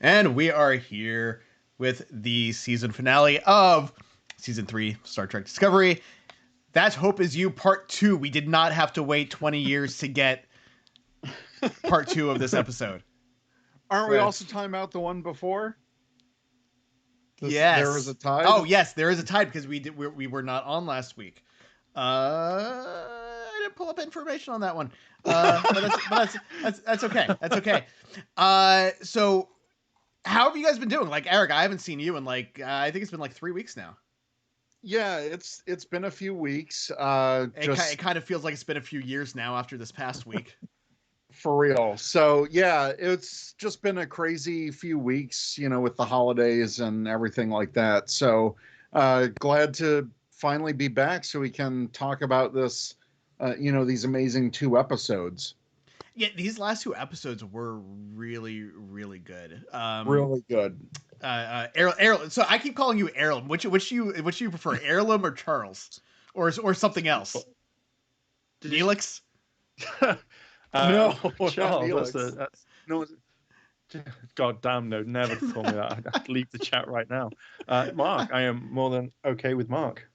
And we are here with the season finale of season 3 Star Trek Discovery. That Hope Is You Part 2. We did not have to wait 20 years to get Part 2 of this episode. Aren't we also talking about the one before? There was a Yes. tide. Oh, yes, there is a tide because we were not on last week. I didn't pull up information on that one. That's okay. That's okay. So how have you guys been doing? Like, Eric, I haven't seen you in I think it's been like 3 weeks now. Yeah, it's been a few weeks. It kind of feels like it's been a few years now after this past week. For real. So yeah, it's just been a crazy few weeks, with the holidays and everything like that. So glad to finally be back so we can talk about this, these amazing 2 episodes. Yeah, these last 2 episodes were really, really good. Really good. Heirloom. So I keep calling you Heirloom. Which you prefer, Heirloom or Charles, or something else? Neelix. No, Charles. That's no. God damn no! Never call me that. I'd leave the chat right now. Mark, I am more than okay with Mark.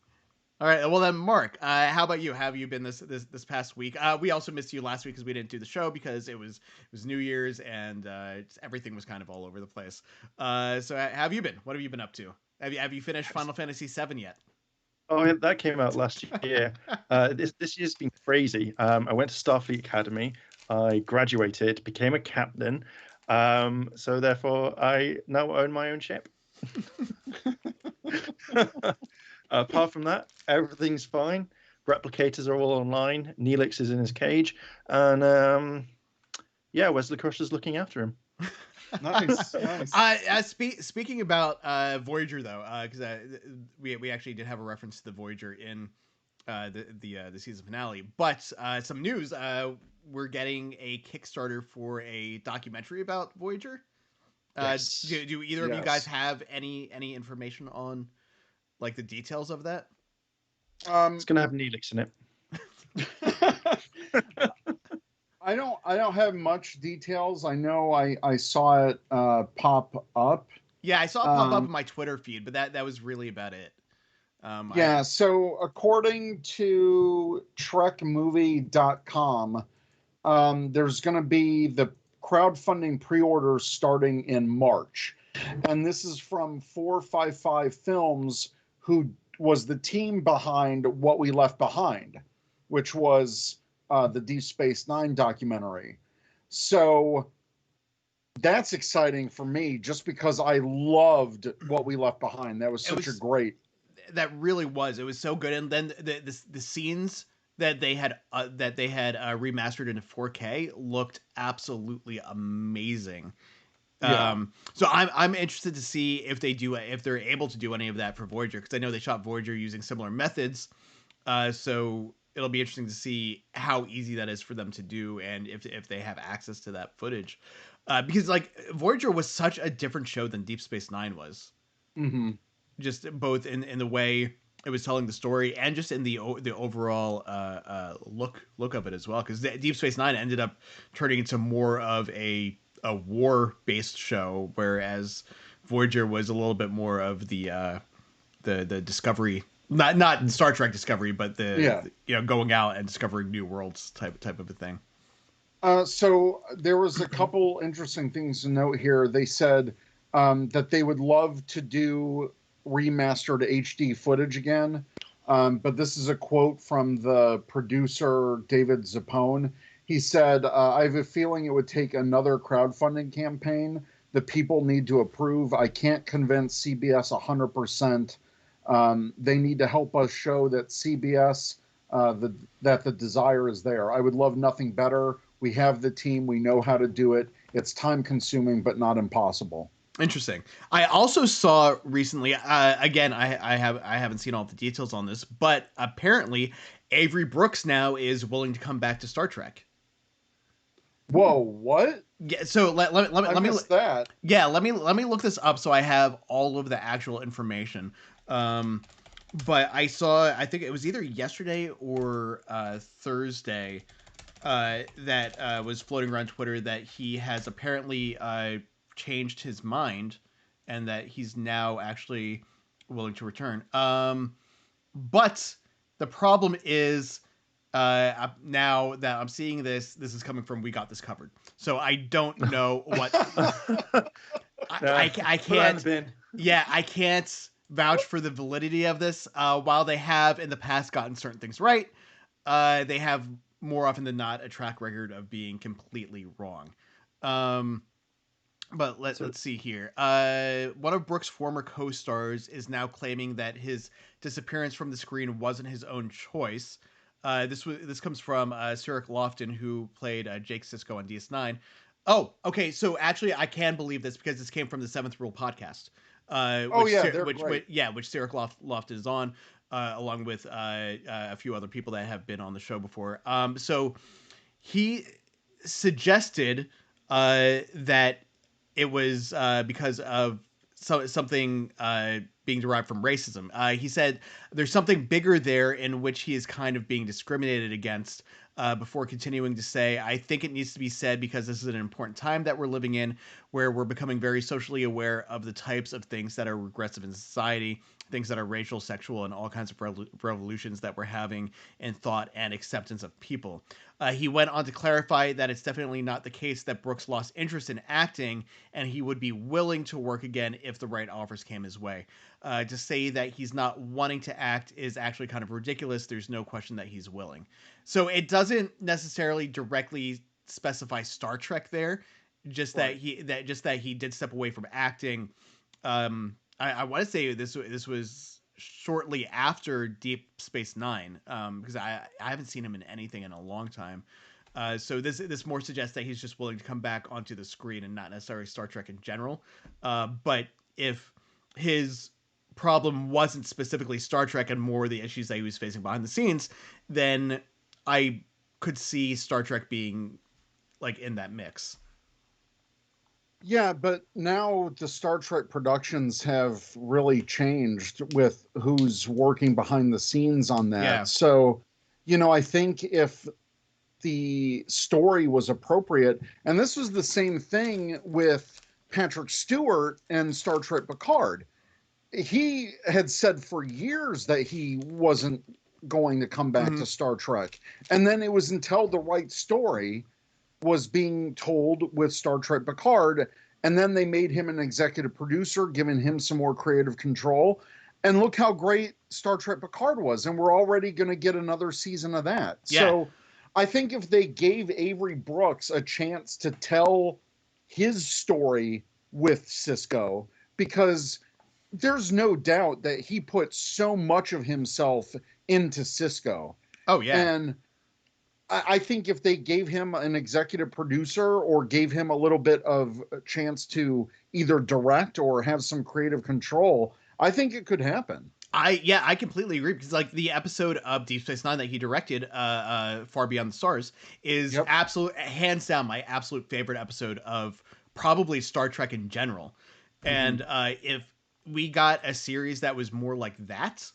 All right. Well then, Mark, how about you? How have you been this past week? We also missed you last week because we didn't do the show because it was New Year's and everything was kind of all over the place. So how have you been? What have you been up to? Have you finished Final Fantasy VII yet? Oh, yeah, that came out last year. This year's been crazy. I went to Starfleet Academy. I graduated, became a captain. So therefore, I now own my own ship. Apart from that, everything's fine. Replicators are all online. Neelix is in his cage, and Wesley Crusher's looking after him. Nice. Speaking about Voyager, though, because we actually did have a reference to the Voyager in the season finale. But some news: we're getting a Kickstarter for a documentary about Voyager. Yes. Do either of you guys have any information on like the details of that? It's gonna have Neelix in it. I don't have much details. I know I saw it pop up. Yeah, I saw it pop up in my Twitter feed, but that was really about it. So according to trekmovie.com, there's going to be the crowdfunding pre-orders starting in March. And this is from 455 Films, who was the team behind What We Left Behind, which was the Deep Space Nine documentary. So that's exciting for me just because I loved What We Left Behind. That was such a great. That really was. It was so good. And then the scenes that they had remastered into 4K looked absolutely amazing. Yeah. So I'm interested to see if they're able to do any of that for Voyager, because I know they shot Voyager using similar methods. So it'll be interesting to see how easy that is for them to do, and if they have access to that footage. Because like Voyager was such a different show than Deep Space Nine was. Mm-hmm. Just both in the way it was telling the story and just in the overall look of it as well. Because Deep Space Nine ended up turning into more of a war based show, whereas Voyager was a little bit more of the discovery, not Star Trek Discovery, but going out and discovering new worlds type of a thing. So there was a couple interesting things to note here. They said that they would love to do remastered HD footage again. But this is a quote from the producer, David Zappone. He said, I have a feeling it would take another crowdfunding campaign. The people need to approve. I can't convince CBS 100%. They need to help us show that CBS, that the desire is there. I would love nothing better. We have the team. We know how to do it. It's time consuming, but not impossible. Interesting. I also saw recently, again, I haven't seen all the details on this, but apparently Avery Brooks now is willing to come back to Star Trek. Whoa, what? Yeah, so let me that. Yeah, let me look this up so I have all of the actual information. But I think it was either yesterday or Thursday that was floating around Twitter that he has apparently changed his mind and that he's now actually willing to return. But the problem is, now that I'm seeing this is coming from We Got This Covered. So I don't know what I can't. Yeah, I can't vouch for the validity of this. While they have in the past gotten certain things right, they have more often than not a track record of being completely wrong. But let's see here. One of Brooks' former co-stars is now claiming that his disappearance from the screen wasn't his own choice. This comes from Cyril Lofton, who played Jake Sisko on DS9. Oh, okay. So actually, I can believe this because this came from the Seventh Rule podcast. Which Cyril Lofton is on, along with a few other people that have been on the show before. So he suggested that it was because of something being derived from racism. He said there's something bigger there in which he is kind of being discriminated against, before continuing to say, I think it needs to be said because this is an important time that we're living in where we're becoming very socially aware of the types of things that are regressive in society, things that are racial, sexual, and all kinds of revolutions that we're having in thought and acceptance of people. He went on to clarify that it's definitely not the case that Brooks lost interest in acting, and he would be willing to work again if the right offers came his way. To say that he's not wanting to act is actually kind of ridiculous. There's no question that he's willing. So it doesn't necessarily directly specify Star Trek there, just that he did step away from acting. I want to say this was shortly after Deep Space Nine, because I haven't seen him in anything in a long time. So this more suggests that he's just willing to come back onto the screen and not necessarily Star Trek in general. But if his problem wasn't specifically Star Trek and more the issues that he was facing behind the scenes, then I could see Star Trek being like in that mix. Yeah, but now the Star Trek productions have really changed with who's working behind the scenes on that. Yeah. So, I think if the story was appropriate, and this was the same thing with Patrick Stewart and Star Trek Picard. He had said for years that he wasn't going to come back to Star Trek. And then it was until the right story was being told with Star Trek Picard, and then they made him an executive producer, giving him some more creative control. And look how great Star Trek Picard was, and we're already going to get another season of that. Yeah. So I think if they gave Avery Brooks a chance to tell his story with Sisko, because there's no doubt that he put so much of himself into Sisko. Oh, yeah. And I think if they gave him an executive producer or gave him a little bit of a chance to either direct or have some creative control, I think it could happen. I completely agree, because like the episode of Deep Space Nine that he directed, Far Beyond the Stars, is absolute, hands down, my absolute favorite episode of probably Star Trek in general. And if we got a series that was more like that,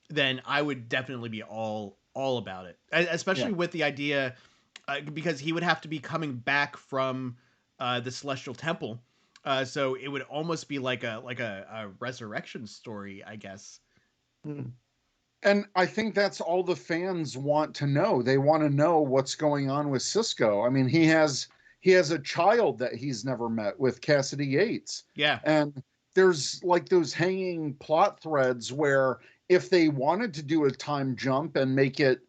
then I would definitely be all about it, especially with the idea, because he would have to be coming back from the Celestial Temple, so it would almost be like a resurrection story, I guess. And I think that's all the fans want to know. They want to know what's going on with Sisko. I mean, he has a child that he's never met with Cassidy Yates. Yeah. And there's like those hanging plot threads where if they wanted to do a time jump and make it,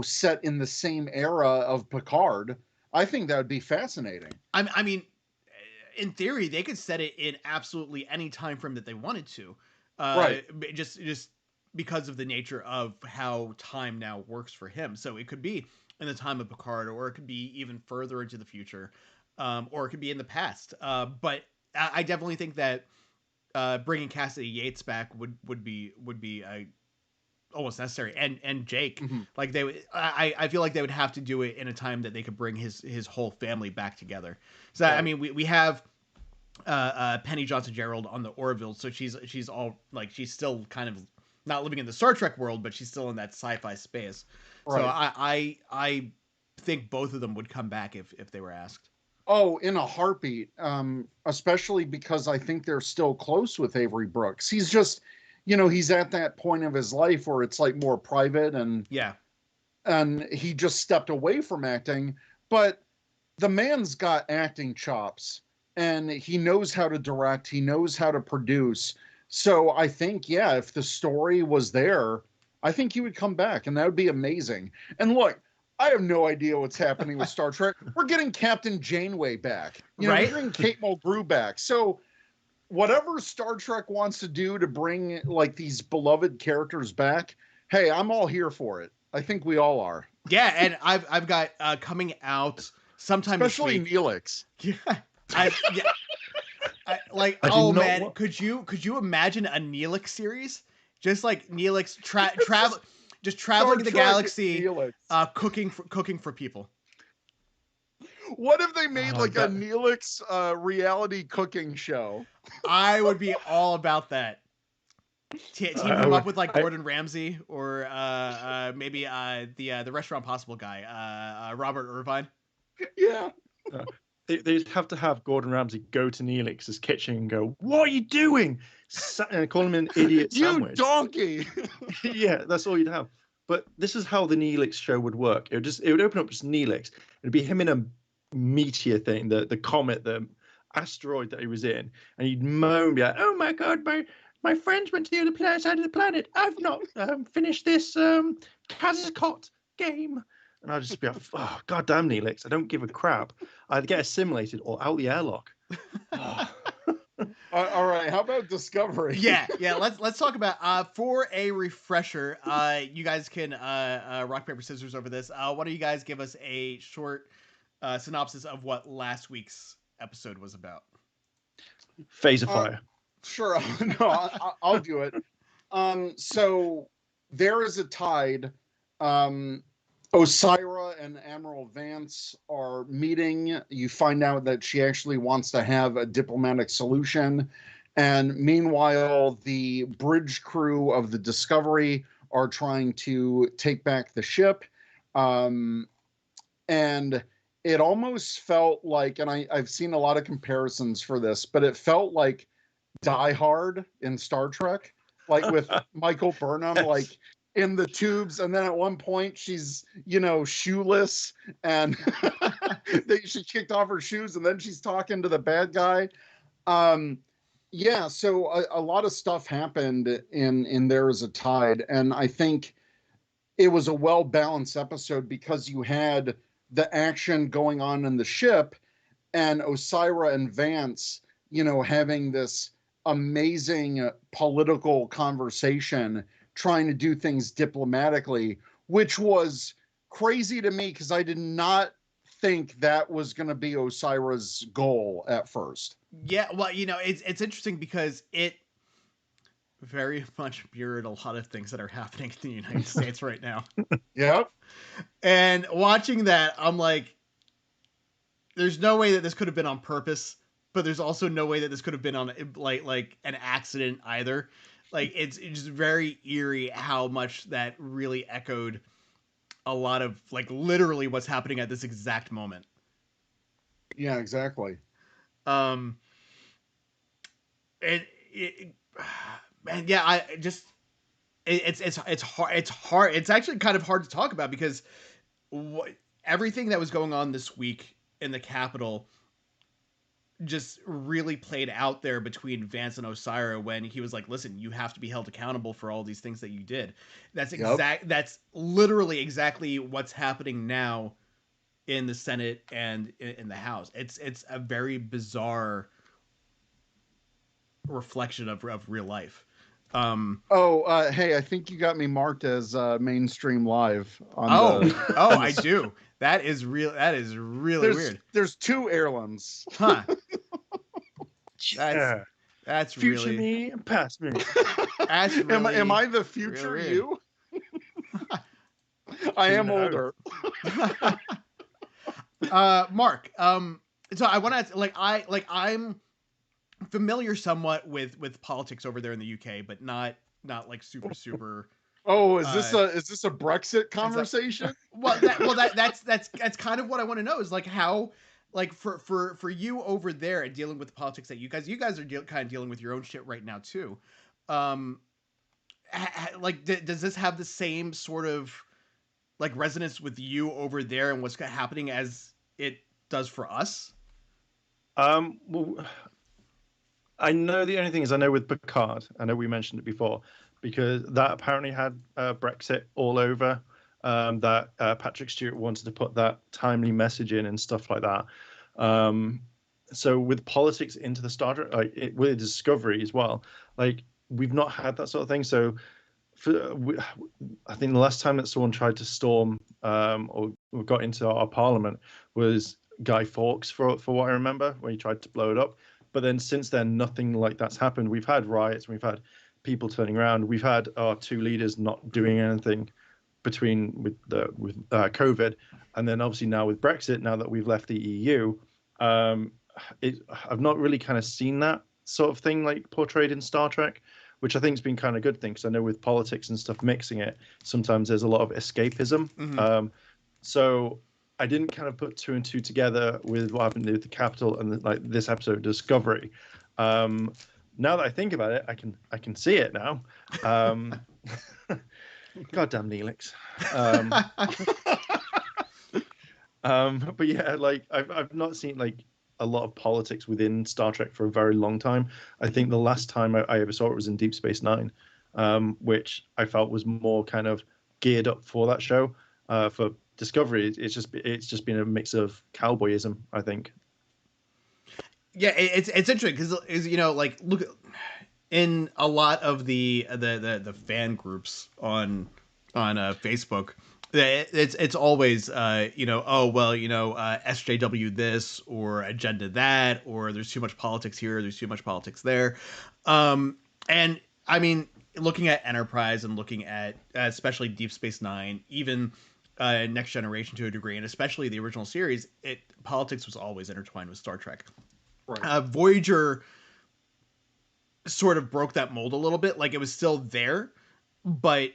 set in the same era of Picard, I think that would be fascinating. I mean, in theory, they could set it in absolutely any time frame that they wanted to. Right. Just because of the nature of how time now works for him. So it could be in the time of Picard, or it could be even further into the future, or it could be in the past. But I definitely think that bringing Cassidy Yates back would be almost necessary, and Jake, like they would. I feel like they would have to do it in a time that they could bring his whole family back together. So right. I mean, we have Penny Johnson-Gerald on the Orville, so she's all like, she's still kind of not living in the Star Trek world, but she's still in that sci-fi space. Right. So I think both of them would come back if they were asked. Oh, in a heartbeat. Especially because I think they're still close with Avery Brooks. He's just, he's at that point of his life where it's like more private, and Yeah. he just stepped away from acting. But the man's got acting chops, and he knows how to direct, he knows how to produce. So I think, yeah, if the story was there, I think he would come back, and that would be amazing. And look, I have no idea what's happening with Star Trek. We're getting Captain Janeway back. Right? We're getting Kate Mulgrew back. So whatever Star Trek wants to do to bring like these beloved characters back, hey, I'm all here for it. I think we all are. Yeah, and I've got coming out sometime Especially this week. Neelix. Yeah. Like, oh man, could you imagine a Neelix series? Just like Neelix travel, just traveling the galaxy, cooking for people. What if they made a Neelix reality cooking show? I would be all about that. Team him up with like Gordon Ramsay or maybe the Restaurant Possible guy, Robert Irvine. Yeah. They'd have to have Gordon Ramsay go to Neelix's kitchen and go, "What are you doing?" And call him an idiot sandwich. You donkey. Yeah, that's all you'd have. But this is how the Neelix show would work. It would open up just Neelix. It'd be him in a meteor thing, the comet, the asteroid that he was in, and he'd moan, be like, "Oh my god, my friends went to the other side of the planet. I've not finished this Kazakot game." And I'd just be like, "Oh, goddamn, Neelix, I don't give a crap." I'd get assimilated or out the airlock. All right, how about Discovery? Yeah. Let's talk about for a refresher. You guys can rock paper scissors over this. Why don't you guys give us a short synopsis of what last week's episode was about? Phase of Fire. Sure. No, I'll do it. So there is a tide. Osira and Admiral Vance are meeting. You find out that she actually wants to have a diplomatic solution. And meanwhile, the bridge crew of the Discovery are trying to take back the ship. And it almost felt like, and I've seen a lot of comparisons for this, but it felt like Die Hard in Star Trek, like with Michael Burnham, yes, like in the tubes, and then at one point she's shoeless, and she kicked off her shoes, and then she's talking to the bad guy. Yeah, so a lot of stuff happened in There Is a Tide, and I think it was a well-balanced episode because you had the action going on in the ship, and Osira and Vance having this amazing political conversation, trying to do things diplomatically, which was crazy to me because I did not think that was going to be Osira's goal at first. Yeah, well, it's interesting because it very much mirrored a lot of things that are happening in the United States right now. Yep. And watching that, I'm like, there's no way that this could have been on purpose, but there's also no way that this could have been on like an accident either. Like it's just very eerie how much that really echoed a lot of like literally what's happening at this exact moment. Yeah, exactly. And yeah, it's hard. It's actually kind of hard to talk about because everything that was going on this week in the Capitol just really played out there between Vance and Osira when he was like, "Listen, you have to be held accountable for all these things that you did." That's literally exactly what's happening now in the Senate and in the House. It's a very bizarre reflection of real life. Hey, I think you got me marked as mainstream live on I do. That is real. That is really weird. There's two Erlands. Huh. Yeah. That's future really me and past me. That's really, am I the future really you? I am older. Mark. So I want to I'm familiar somewhat with politics over there in the UK, but not like super. Oh, is this a Brexit conversation? That's kind of what I want to know is like how like for you over there and dealing with the politics that you guys are kind of dealing with your own shit right now too. Um, like, does this have the same sort of like resonance with you over there and what's happening as it does for us? Well, I know the only thing is I know with Picard, I know we mentioned it before, because that apparently had Brexit all over. That Patrick Stewart wanted to put that timely message in and stuff like that. Um, so with politics into the Star Trek, like with Discovery as well, like we've not had that sort of thing. So I think the last time that someone tried to storm or got into our parliament was Guy Fawkes, for what I remember, when he tried to blow it up. But then since then, nothing like that's happened. We've had riots, we've had people turning around, we've had our two leaders not doing anything with COVID, and then obviously now with Brexit, now that we've left the EU, I've not really kind of seen that sort of thing like portrayed in Star Trek, which I think has been kind of a good thing, because I know with politics and stuff mixing it, sometimes there's a lot of escapism. Mm-hmm. So I didn't kind of put two and two together with what happened with the Capitol and like this episode of Discovery. Now that I think about it, I can see it now. Goddamn Neelix. But yeah, like I've not seen like a lot of politics within Star Trek for a very long time. I think the last time I ever saw it was in Deep Space Nine, which I felt was more kind of geared up for that show. For Discovery, it's just been a mix of cowboyism, I think. Yeah, it's interesting because like look in a lot of the fan groups on Facebook. It's always oh well SJW this or agenda that, or there's too much politics here, there's too much politics there, and I mean looking at Enterprise and looking at especially Deep Space Nine, even Next Generation to a degree, and especially the original series, politics was always intertwined with Star Trek. Right. Voyager sort of broke that mold a little bit. Like it was still there, but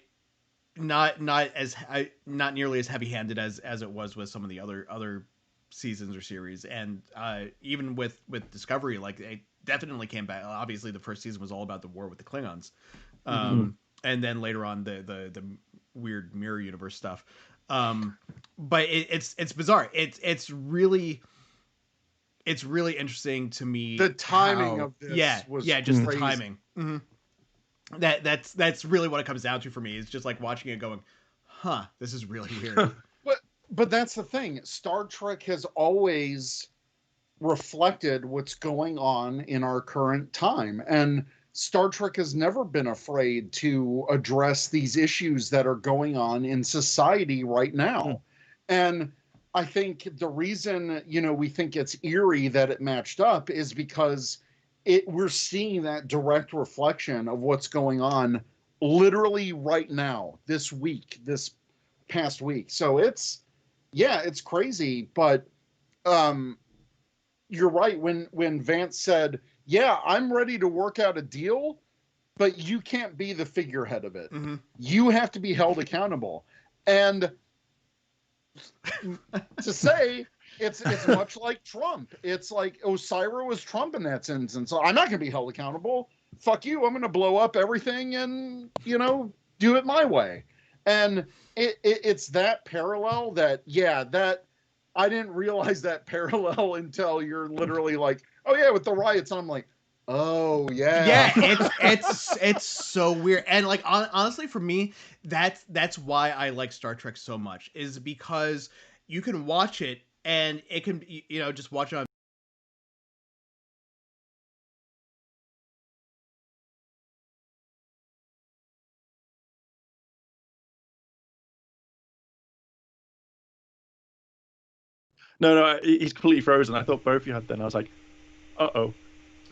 not not nearly as heavy handed as it was with some of the other seasons or series. And even with Discovery, like it definitely came back. Obviously, the first season was all about the war with the Klingons, and then later on the weird mirror universe stuff. But it's bizarre. It's really interesting to me. The timing of this was just crazy. the timing. Mm-hmm. That's really what it comes down to for me. It's just like watching it going, huh, this is really weird. But that's the thing. Star Trek has always reflected what's going on in our current time. And Star Trek has never been afraid to address these issues that are going on in society right now. And I think the reason, we think it's eerie that it matched up is because we're seeing that direct reflection of what's going on literally right now, this past week. So it's crazy, but you're right. When Vance said, yeah, I'm ready to work out a deal, but you can't be the figurehead of it. Mm-hmm. You have to be held accountable. And to say it's much like Trump. It's like Osira was Trump in that instance. So I'm not going to be held accountable. Fuck you. I'm going to blow up everything and, do it my way. And it's that parallel that I didn't realize that parallel until you're literally like, oh yeah, with the riots. And I'm like, oh yeah. Yeah, it's so weird. And like honestly for me, that's why I like Star Trek so much, is because you can watch it and it can just watch it on No, he's completely frozen. I thought both of you had then. I was like, uh-oh.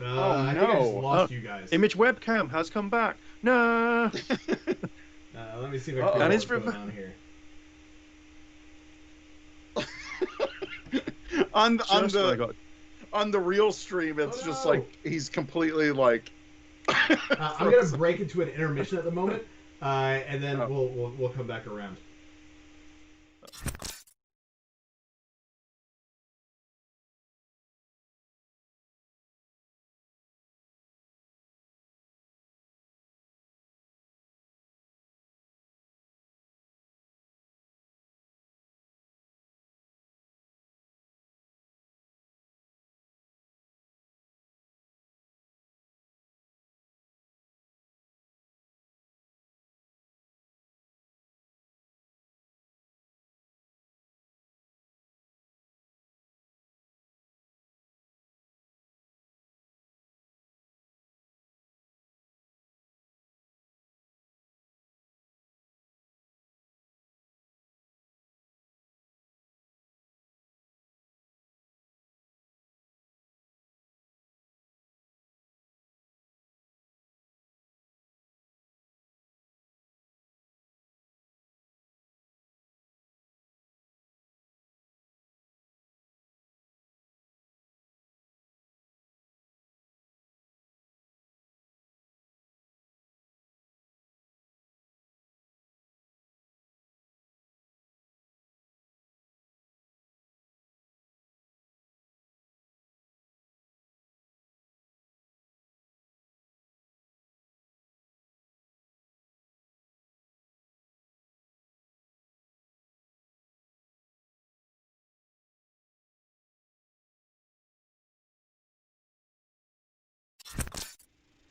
I think I just lost you guys. Image webcam has come back. No. Let me see if I can what's going on here. on the real stream, it's just like he's completely like. I'm gonna break into an intermission at the moment, and then we'll come back around.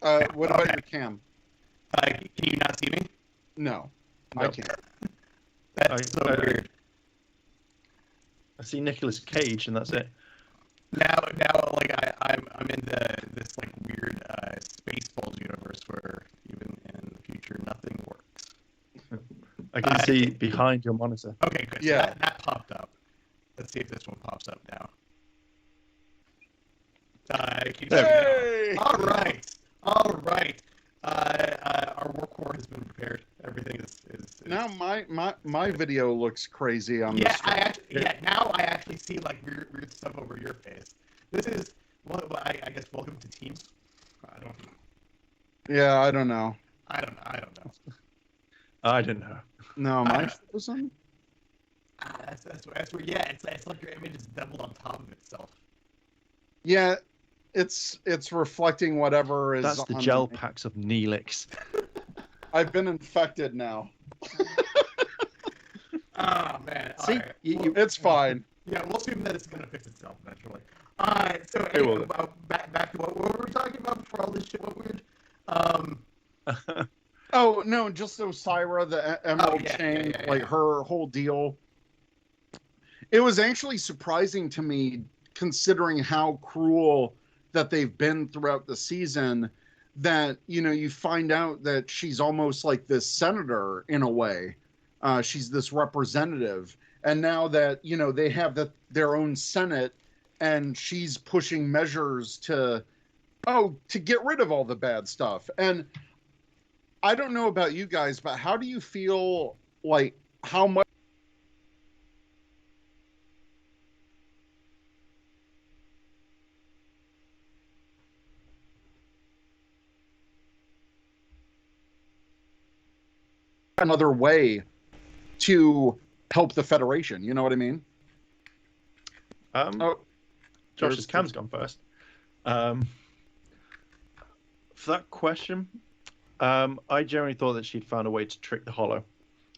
What about Okay. your cam? Can you not see me? No, I No. can't. That's so weird. I see Nicolas Cage, and that's it. Now, like I'm in this like weird Spaceballs universe where even in the future nothing works. I can see behind your monitor. Okay, good. So Yeah. that popped up. Let's see if this one pops up now. Can you see me Hey! now? All right. Our war core has been prepared. Everything is Now my video looks crazy on yeah. this screen. Now I actually see like weird stuff over your face. This is well, I guess welcome to Teams. I don't. Yeah, I don't know. I don't know. I don't know. No, I am I don't know. frozen? That's where yeah. It's like your image is doubled on top of itself. Yeah, it's reflecting whatever is That's the on gel me. packs of Neelix. I've been infected now. Oh man. See, All right. It's fine. Yeah, we'll assume that it's gonna fix itself eventually. All right. So It will. anyway, back to what were we talking about before all this shit went weird? Oh no, just Osira, the Emerald yeah, Chain, yeah. like her whole deal. It was actually surprising to me, considering how cruel that they've been throughout the season, that you find out that she's almost like this senator in a way. She's this representative, and now that they have their own Senate, and she's pushing measures to get rid of all the bad stuff. And I don't know about you guys, but how do you feel like how much another way to help the Federation? You know what I mean? Oh, Josh's cam's gone first. For that question, I generally thought that she'd found a way to trick the Hollow,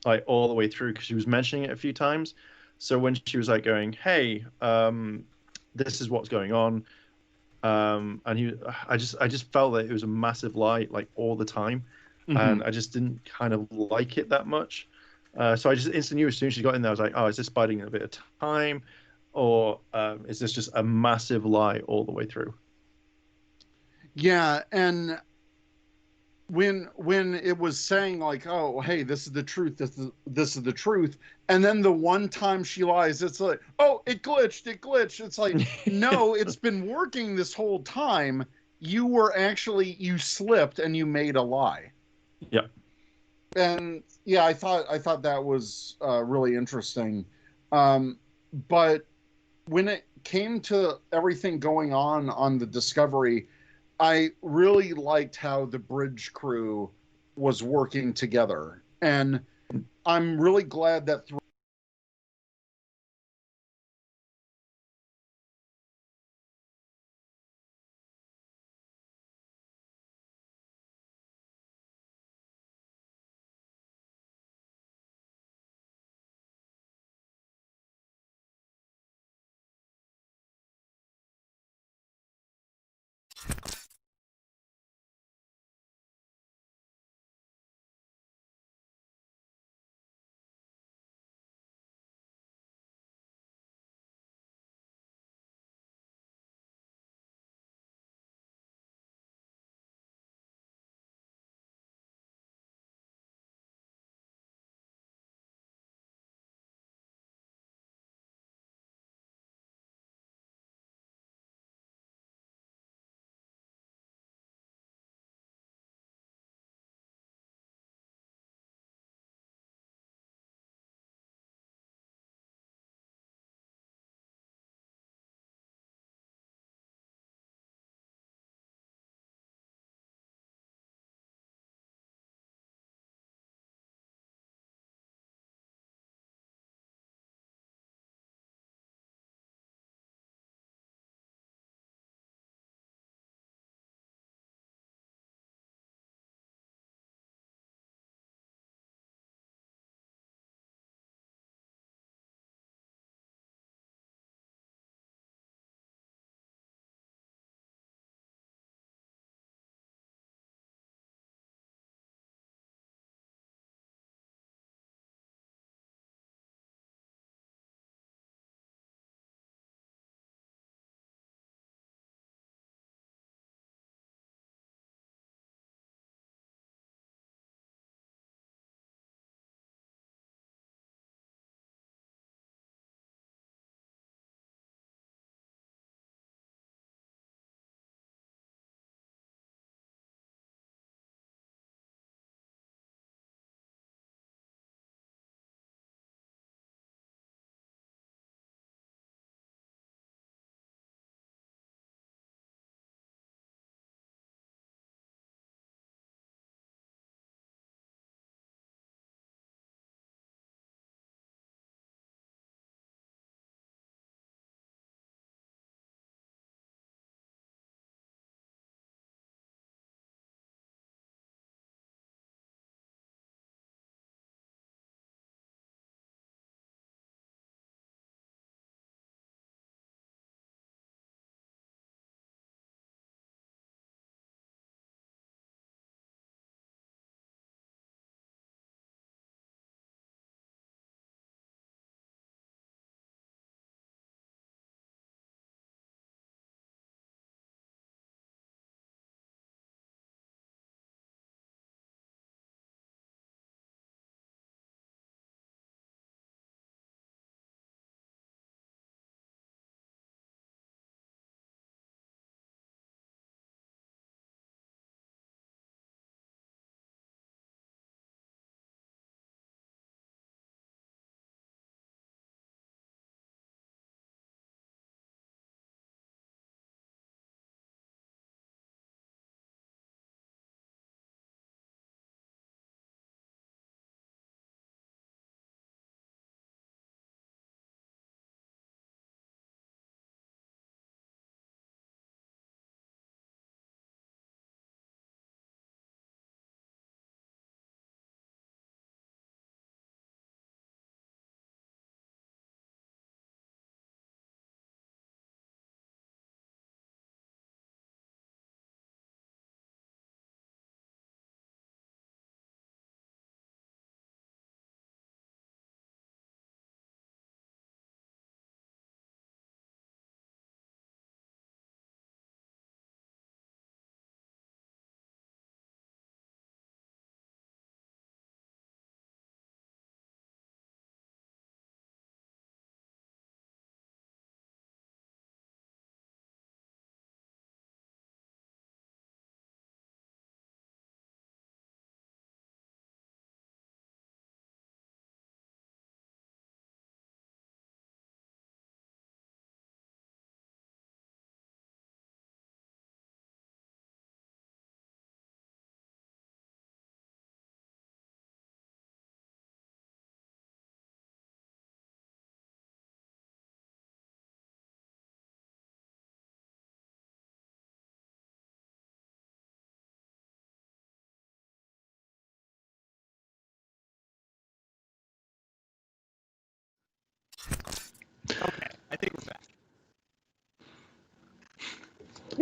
like all the way through, because she was mentioning it a few times. So when she was like going, "Hey, this is what's going on," and I just felt that it was a massive lie, like all the time, and I just didn't kind of like it that much. So I just instantly knew as soon as she got in there, I was like, "Oh, is this biding a bit of time, or is this just a massive lie all the way through?" yeah, and when it was saying like, oh, hey, this is the truth, this is the truth, and then the one time she lies, it's like, oh, it glitched. It's like, no, it's been working this whole time. You slipped and you made a lie. Yeah. And yeah, I thought that was really interesting. But when it came to everything going on the Discovery, I really liked how the bridge crew was working together, and I'm really glad that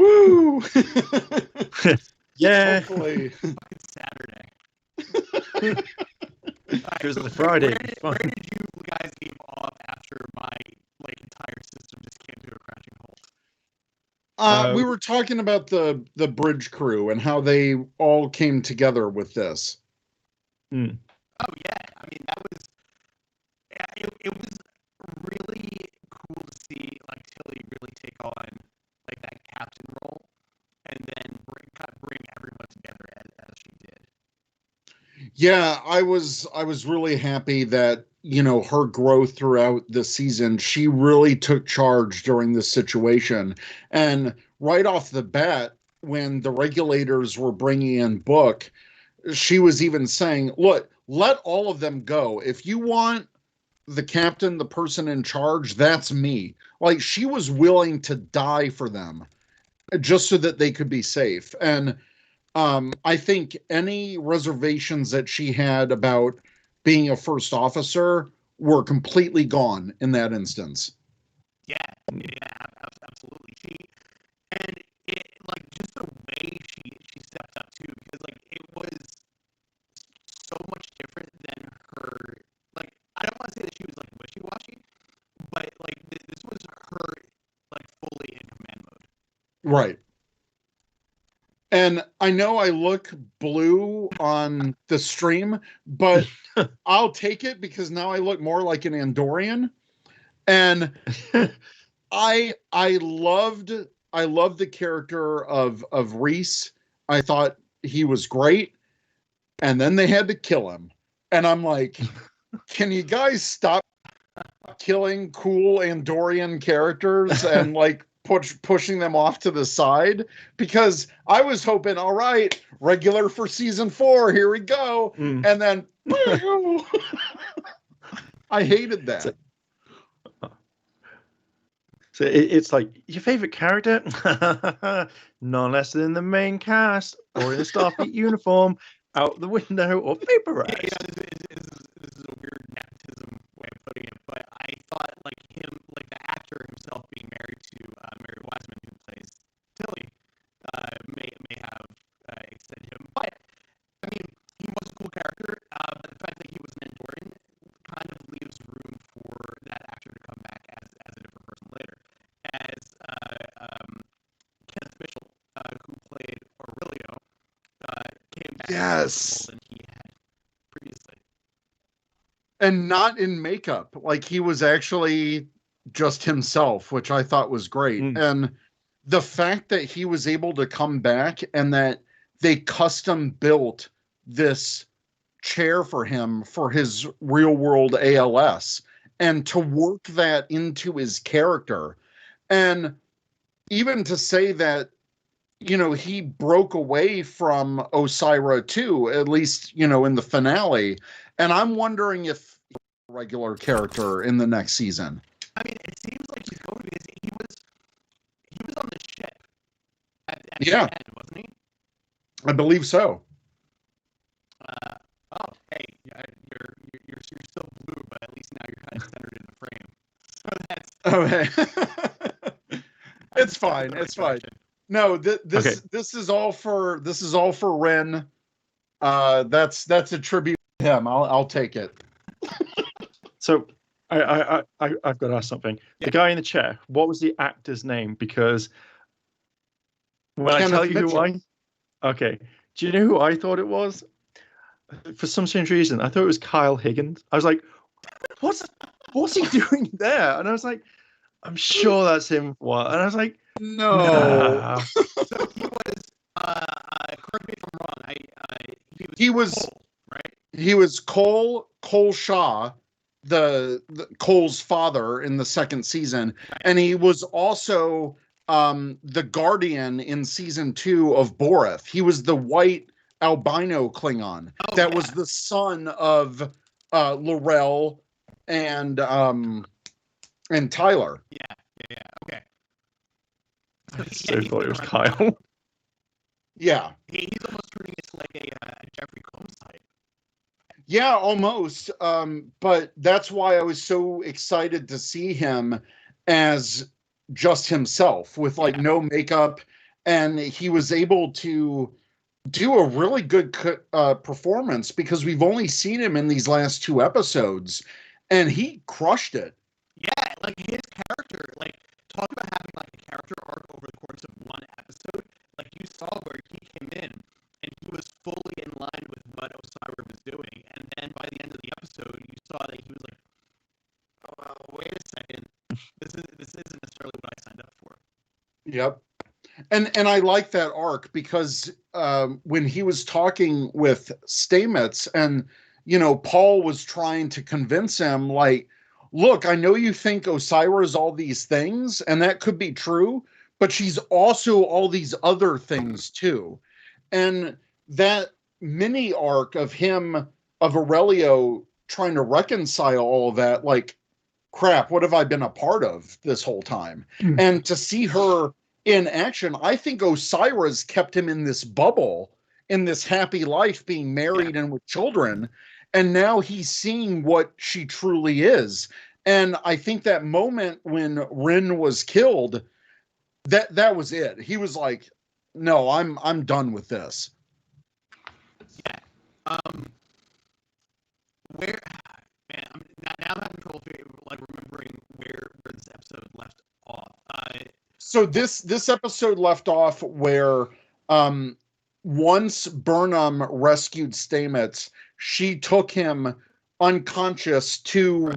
Woo! Yeah. Hopefully. Fucking Saturday. Because the Friday. Where did you guys leave off after my entire system just came to a crashing halt? We were talking about the bridge crew and how they all came together with this. Hmm. Oh yeah, I mean that was it was really cool to see Tilly really take on that captain role, and then bring everyone together as she did. Yeah, I was really happy that, her growth throughout the season. She really took charge during this situation. And right off the bat, when the regulators were bringing in Book, she was even saying, look, let all of them go. If you want the captain, the person in charge, that's me. She was willing to die for them just so that they could be safe. And I think any reservations that she had about being a first officer were completely gone in that instance. Yeah, absolutely. And it just the way she stepped up too, because it was so much different than her. I don't want to say that she was wishy washy, but this was her fully in command mode. Right. And I know I look blue on the stream, but I'll take it because now I look more like an Andorian. And I loved the character of Reese. I thought he was great. And then they had to kill him. And I'm like, can you guys stop killing cool Andorian characters and pushing them off to the side? Because I was hoping, all right, regular for season 4, here we go. And then I hated that. So it's your favorite character, none less than the main cast or in a Starfleet uniform, out the window or vaporized. Yeah, this is a weird nepotism way of putting it, but I thought him, the actor himself being married to Mary Wiseman, who plays Tilly, may have extended him. But I mean, he was a cool character, but the fact that he was an Andorian kind of leaves room for that actor to come back as a different person later. As Kenneth Mitchell, who played Aurelio, came back yes, than he had previously, and not in makeup. He was actually just himself, which I thought was great. And the fact that he was able to come back and that they custom built this chair for him for his real world ALS, and to work that into his character, and even to say that he broke away from Osira too, at least in the finale. And I'm wondering if he's a regular character in the next season. I mean, it seems like he's going to be. He was on the ship at the end, wasn't he? I believe so. Oh, hey, you're still blue, but at least now you're kind of centered in the frame. So that's okay. It's fine. It's fine. No, this is all for Ren. That's a tribute to him. I'll take it. So I've got to ask something. Yeah. The guy in the chair, what was the actor's name? Because when Kenneth I tell you Mitchell. Okay, do you know who I thought it was? For some strange reason, I thought it was Kyle Higgins. I was like, what's he doing there? And I was like, I'm sure that's him. What? And I was like, no. Nah. So he was. Correct me if I'm wrong. He was Cole, right? He was Cole Shaw, the Cole's father in the second season, right. And he was also the guardian in season 2 of Boreth. He was the white albino Klingon that was the son of Laurel and Tyler. Yeah. Okay. I so thought it was Kyle. Yeah. He's almost turning into a Jeffrey Combs type. Yeah, almost. But that's why I was so excited to see him as just himself with no makeup and he was able to do a really good performance, because we've only seen him in these last 2 episodes, and he crushed it. Yeah, like his character, like talk about having like a character arc over the course of 1 episode. Like you saw where he came in and he was fully in line with what Osiris was doing, and then by the end of the episode, you saw that he was like, "Oh, wait a second, this isn't necessarily what I signed up for." Yep. And I like that arc, because when he was talking with Stamets, and Paul was trying to convince him, like, look, I know you think Osira is all these things, and that could be true, but she's also all these other things too. And that mini arc of him, of Aurelio, trying to reconcile all of that, like, crap, what have I been a part of this whole time? And to see her in action, I think Osiris kept him in this bubble, in this happy life, being married and with children, and now he's seeing what she truly is. And I think that moment when Rin was killed, that was it. He was like, no, I'm done with this. Yeah. Where, man, now I'm having trouble like remembering where this episode left off. So this episode left off where once Burnham rescued Stamets, she took him unconscious to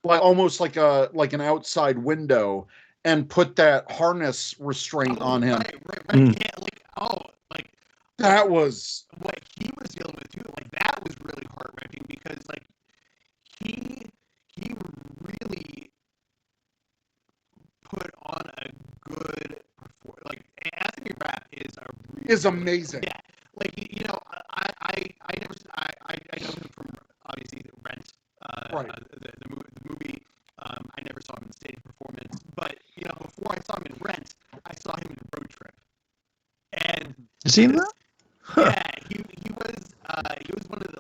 like almost like an outside window, and put that harness restraint on him. Right. Yeah, like that was what he was dealing with too. Like that was really heart wrenching, because like he really put on a good performance. Like Anthony Rapp is amazing. Yeah, like I know him from obviously Rent, right. The movie. I never saw him in stage performance, but before I saw him in Rent, I saw him in Road Trip. And you seen that? Yeah, he was one of the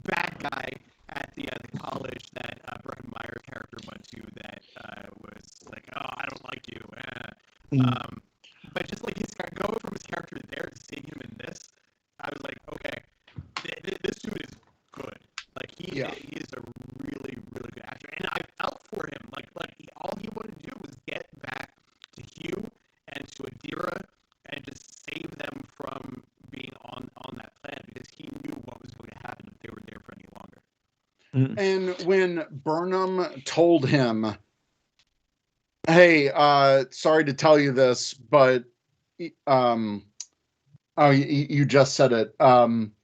bad guy at the college that Breckin Meyer character went to, that was like, oh, I don't like you. But just like going from his character there to seeing him in this, I was like, okay, this dude is good. Like he is a really, really good actor, and I felt for him. Like all he wanted to do was get back to Hugh and to Adira and just save them from being on that planet, because he knew what was going to happen if they were there for any longer. And when Burnham told him, hey, sorry to tell you this, but oh, you just said it. When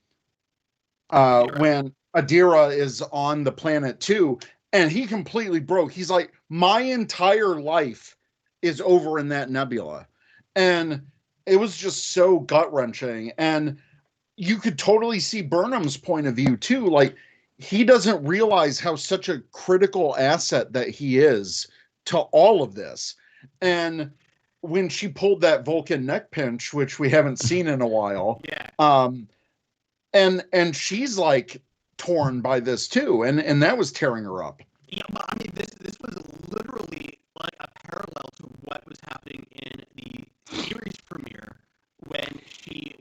Adira is on the planet too, and he completely broke. He's like, my entire life is over in that nebula. And it was just so gut-wrenching. And you could totally see Burnham's point of view too. Like, he doesn't realize how such a critical asset that he is to all of this. And when she pulled that Vulcan neck pinch, which we haven't seen in a while, and she's like torn by this too, and that was tearing her up. Yeah, but I mean, this was literally like a parallel to what was happening in the series premiere when she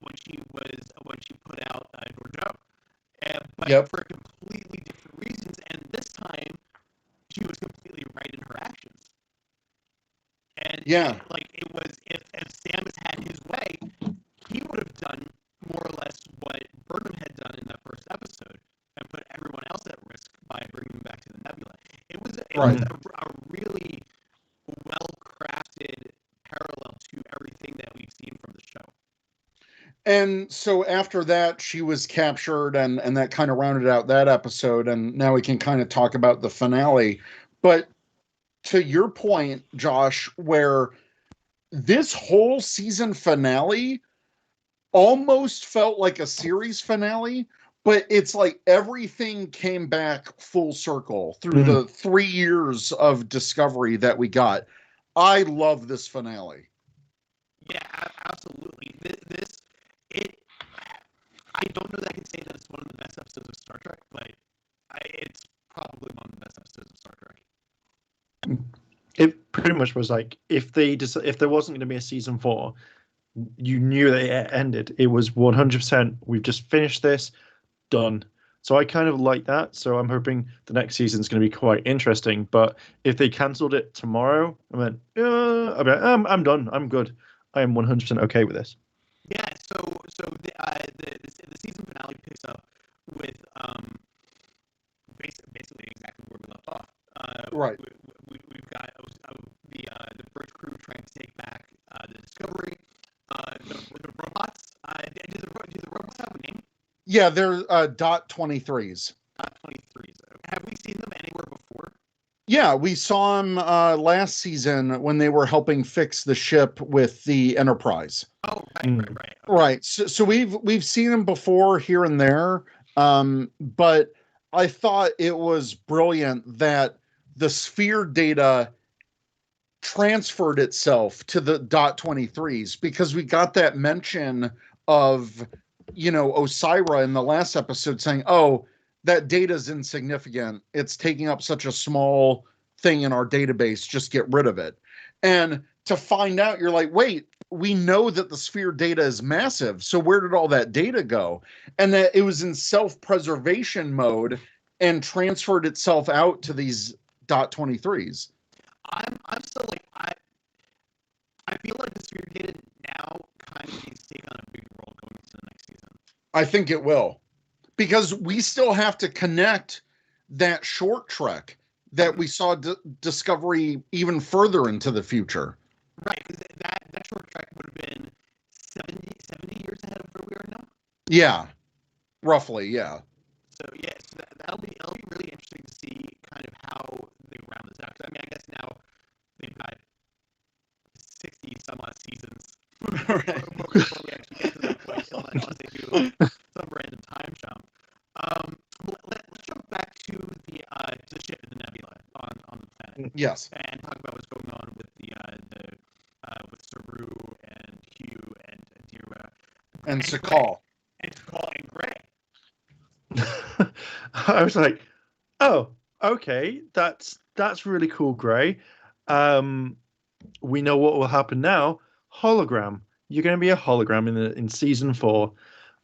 put out Gordo, but for completely different reasons. And this time, she was completely right in her actions. And like it was, if Stamets had his way, he would have done more or less what Burnham had done in that first episode, and put everyone else at risk by bringing them back to the nebula. It was a really well-crafted parallel to everything that we've seen from the show. And so after that, she was captured, and that kind of rounded out that episode. And now we can kind of talk about the finale. But to your point, Josh, where this whole season finale almost felt like a series finale, but it's like everything came back full circle through the 3 years of Discovery that we got. I love this finale. Yeah, absolutely. I don't know that I can say that it's one of the best episodes of Star Trek, but it's probably one of the best episodes of Star Trek. it pretty much was like if there wasn't going to be a season 4, you knew that it ended. It was 100%. We've just finished this, done. So I kind of like that. So I'm hoping the next season is going to be quite interesting. But if they cancelled it tomorrow, I went, I'm done. I'm good. I am 100% okay with this. Yeah. So the season finale picks up with basically exactly where we left off. Right. We've got the bridge crew trying to take back the Discovery. The robots. Do the robots have a name? Yeah, they're .23s. .23s. Have we seen them anywhere before? Yeah, we saw them last season when they were helping fix the ship with the Enterprise. Oh, right. Okay. Right. So we've seen them before here and there, but I thought it was brilliant that the sphere data transferred itself to the .23s, because we got that mention of, Osira in the last episode saying, oh, that data is insignificant. It's taking up such a small thing in our database. Just get rid of it. And to find out, you're like, wait, we know that the sphere data is massive. So where did all that data go? And that it was in self-preservation mode and transferred itself out to these .23s. I'm still like, I feel like the sphere data now kind of needs to take on a big role going into the next season. I think it will, because we still have to connect that short trek that we saw Discovery even further into the future. Right, because that short trek would have been 70 years ahead of where we are now. Yeah, roughly, yeah. So yeah, so that'll be really interesting to see kind of how they round this out. I guess now they've got 60 some odd seasons before we actually get to that place, unless they do some random time jump. Let's jump back to the ship in the nebula on the planet. Yes. And talk about what's going on with with Saru and Hugh and Adira and Sakal and Gray. I was like, oh, okay, that's really cool, Gray. We know what will happen now. Hologram. You're going to be a hologram in season 4.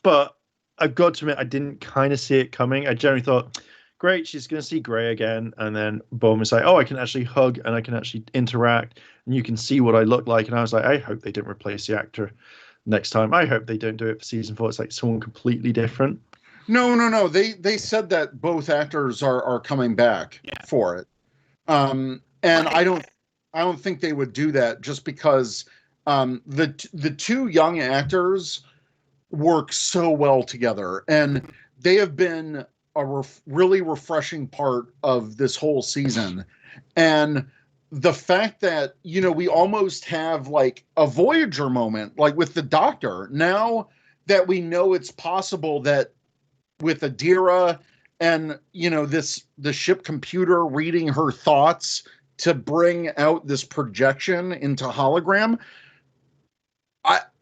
But I've got to admit, I didn't kind of see it coming. I generally thought, great, she's going to see Gray again, and then boom, it's like, oh, I can actually hug and I can actually interact, and you can see what I look like. And I was like, I hope they didn't replace the actor next time. I hope they don't do it for season 4. It's like someone completely different. No. They said that both actors are coming back for it. And I don't think they would do that, just because the two young actors work so well together, and they have been a really refreshing part of this whole season. And the fact that, we almost have like a Voyager moment, like with the Doctor, now that we know it's possible that with Adira and, the ship computer reading her thoughts to bring out this projection into hologram,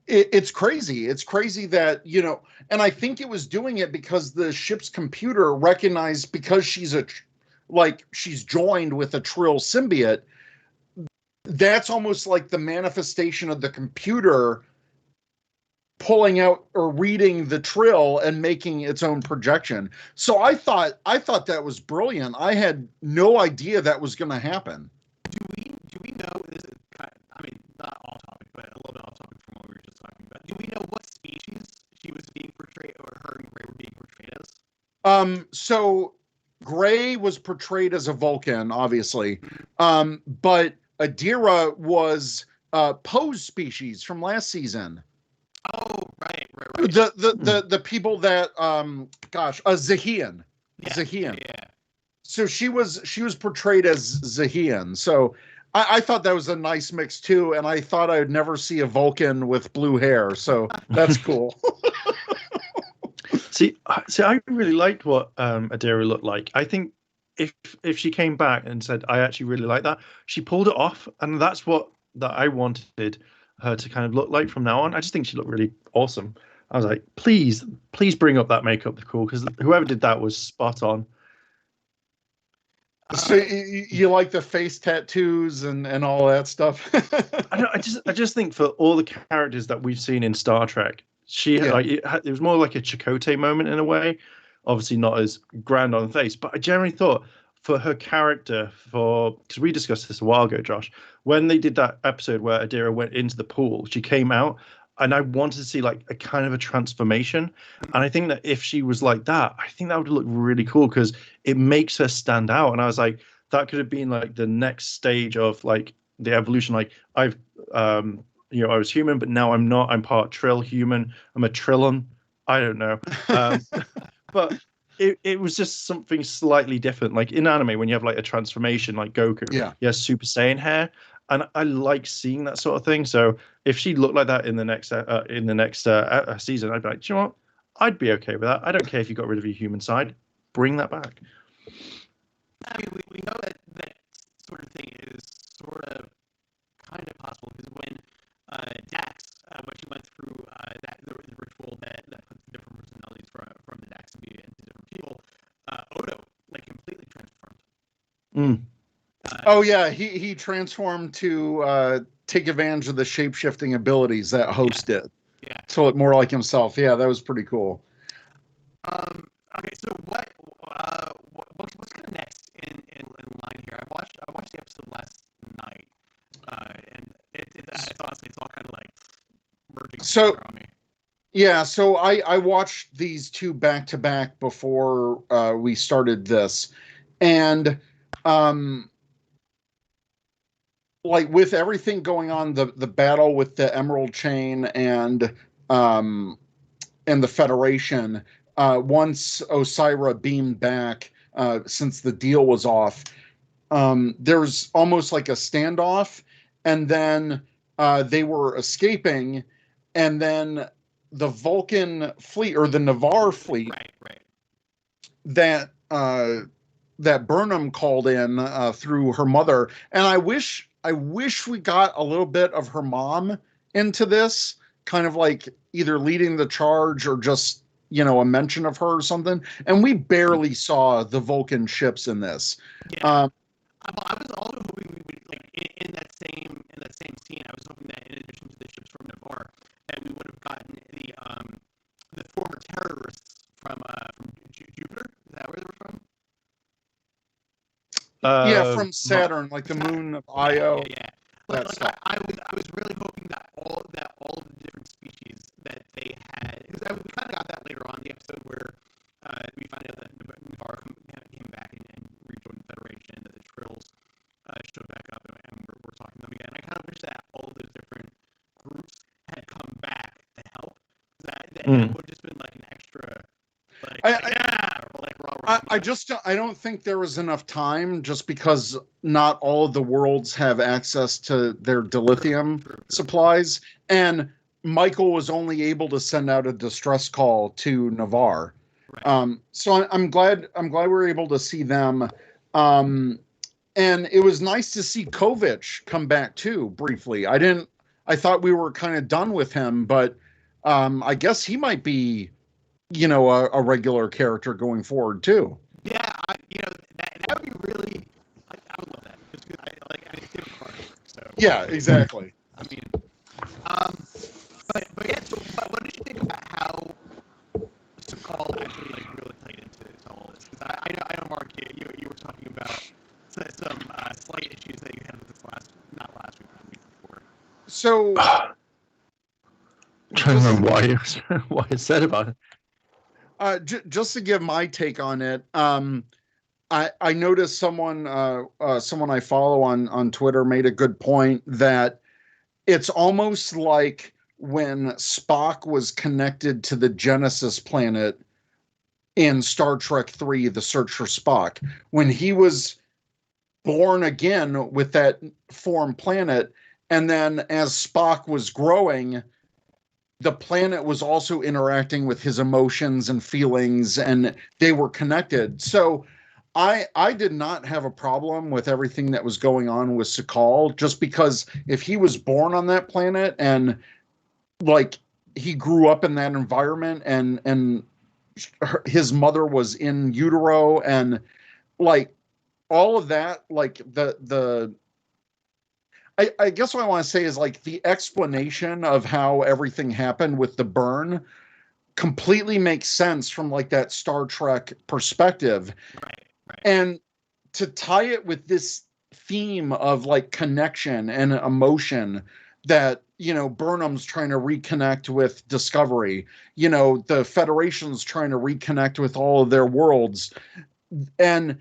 it's crazy. It's crazy that, and I think it was doing it because the ship's computer recognized, because she's joined with a Trill symbiote. That's almost like the manifestation of the computer pulling out or reading the Trill and making its own projection. So I thought that was brilliant. I had no idea that was going to happen. Do we know, this is not off topic, but a little bit off topic from what we were just talking about. Do we know what species she was being portrayed, or her and Gray were being portrayed as? So Gray was portrayed as a Vulcan, obviously. But Adira was Poe's species from last season. Oh, right. The people that Zahian. Yeah, Zahian. Yeah. So she was portrayed as Zahian. So I thought that was a nice mix too, and I thought I would never see a Vulcan with blue hair. So that's cool. See, I really liked what Adira looked like. I think if she came back and said, I actually really like that, she pulled it off, and that's what I wanted her to kind of look like from now on. I just think she looked really awesome. I was like, please bring up that makeup, cool, because whoever did that was spot on. So you like the face tattoos and all that stuff? I just think for all the characters that we've seen in Star Trek, Yeah. it was more like a Chakotay moment in a way. Obviously not as grand on the face, but I generally thought for her character, because we discussed this a while ago, Josh, when they did that episode where Adira went into the pool, she came out, and I wanted to see like a kind of a transformation. And I think that if she was like that, I think that would look really cool because it makes her stand out. And I was like, that could have been like the next stage of like the evolution. Like I've I was human, but now I'm not. I'm part Trill human. I'm a Trillon. I don't know. Um, but it was just something slightly different. Like in anime, when you have like a transformation, like Goku, Yeah. he has Super Saiyan hair, and I like seeing that sort of thing. So if she looked like that in the next season, I'd be like, do you know what? I'd be okay with that. I don't care if you got rid of your human side. Bring that back. I mean, we know that that sort of thing is sort of kind of possible because when Dax, when she went through the ritual that puts the different personalities from the Dax into different people, Odo like completely transformed. Mm. Oh yeah, he transformed to take advantage of the shape-shifting abilities that Host did. Yeah. So it more like himself. Yeah, that was pretty cool. Okay, so what's kind of next in line here? I watched the episode last night, and it's honestly it's all kind of like merging together on me. Yeah, so I watched these two back to back before we started this, and like with everything going on, the battle with the Emerald Chain and the Federation, once Osira beamed back, since the deal was off, there's almost like a standoff, and then they were escaping, and then the Vulcan fleet or the Navarre fleet, right, that that Burnham called in through her mother, and I wish we got a little bit of her mom into this, kind of like either leading the charge or just a mention of her or something. And we barely saw the Vulcan ships in this. Yeah. I was also hoping we would like in that same scene. I was hoping that in addition to the ships from Navarre, that we would have gotten the former terrorists from Jupiter. Is that where they were from? Yeah, from Saturn, like the moon of Io. Yeah. Like I was really hoping that all of the different species that they had, because we kind of got that later on in the episode where we find out that Navarre came back and rejoined the Federation, that the Trills showed back up, and we're talking to them again. I kind of wish that all of those different groups had come back to help. That would have just been like an extra. I don't think there was enough time, just because not all of the worlds have access to their dilithium supplies, and Michael was only able to send out a distress call to Navarre. Right. So I'm glad we were able to see them, and it was nice to see Kovich come back too briefly. I thought we were kind of done with him, but I guess he might be a regular character going forward too. Yeah, that would be really. I would love that. I favorite part. So yeah, exactly. I mean, but yeah. So what did you think about how Sakal actually really played into all this? Because I know Mark, you were talking about some slight issues that you had with this not last week, but the week before. So. I'm trying to remember what I said about it. Just to give my take on it, I noticed someone I follow on Twitter made a good point that it's almost like when Spock was connected to the Genesis planet in Star Trek III, The Search for Spock, when he was born again with that formed planet, and then as Spock was growing, the planet was also interacting with his emotions and feelings, and they were connected. So I did not have a problem with everything that was going on with Sakal, just because if he was born on that planet and like he grew up in that environment, and his mother was in utero, and like all of that, like I guess what I want to say is like the explanation of how everything happened with the burn completely makes sense from like that Star Trek perspective. Right. And to tie it with this theme of like connection and emotion that, you know, Burnham's trying to reconnect with Discovery, you know, the Federation's trying to reconnect with all of their worlds, and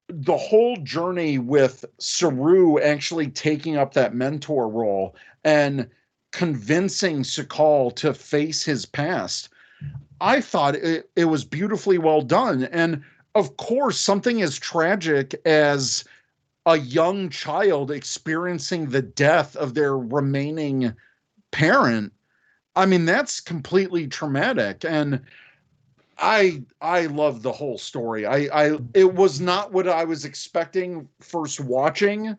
the whole journey with Saru actually taking up that mentor role and convincing Sakal to face his past, I thought it was beautifully well done. And of course, something as tragic as a young child experiencing the death of their remaining parent, I mean, that's completely traumatic. And I love the whole story. I it was not what I was expecting first watching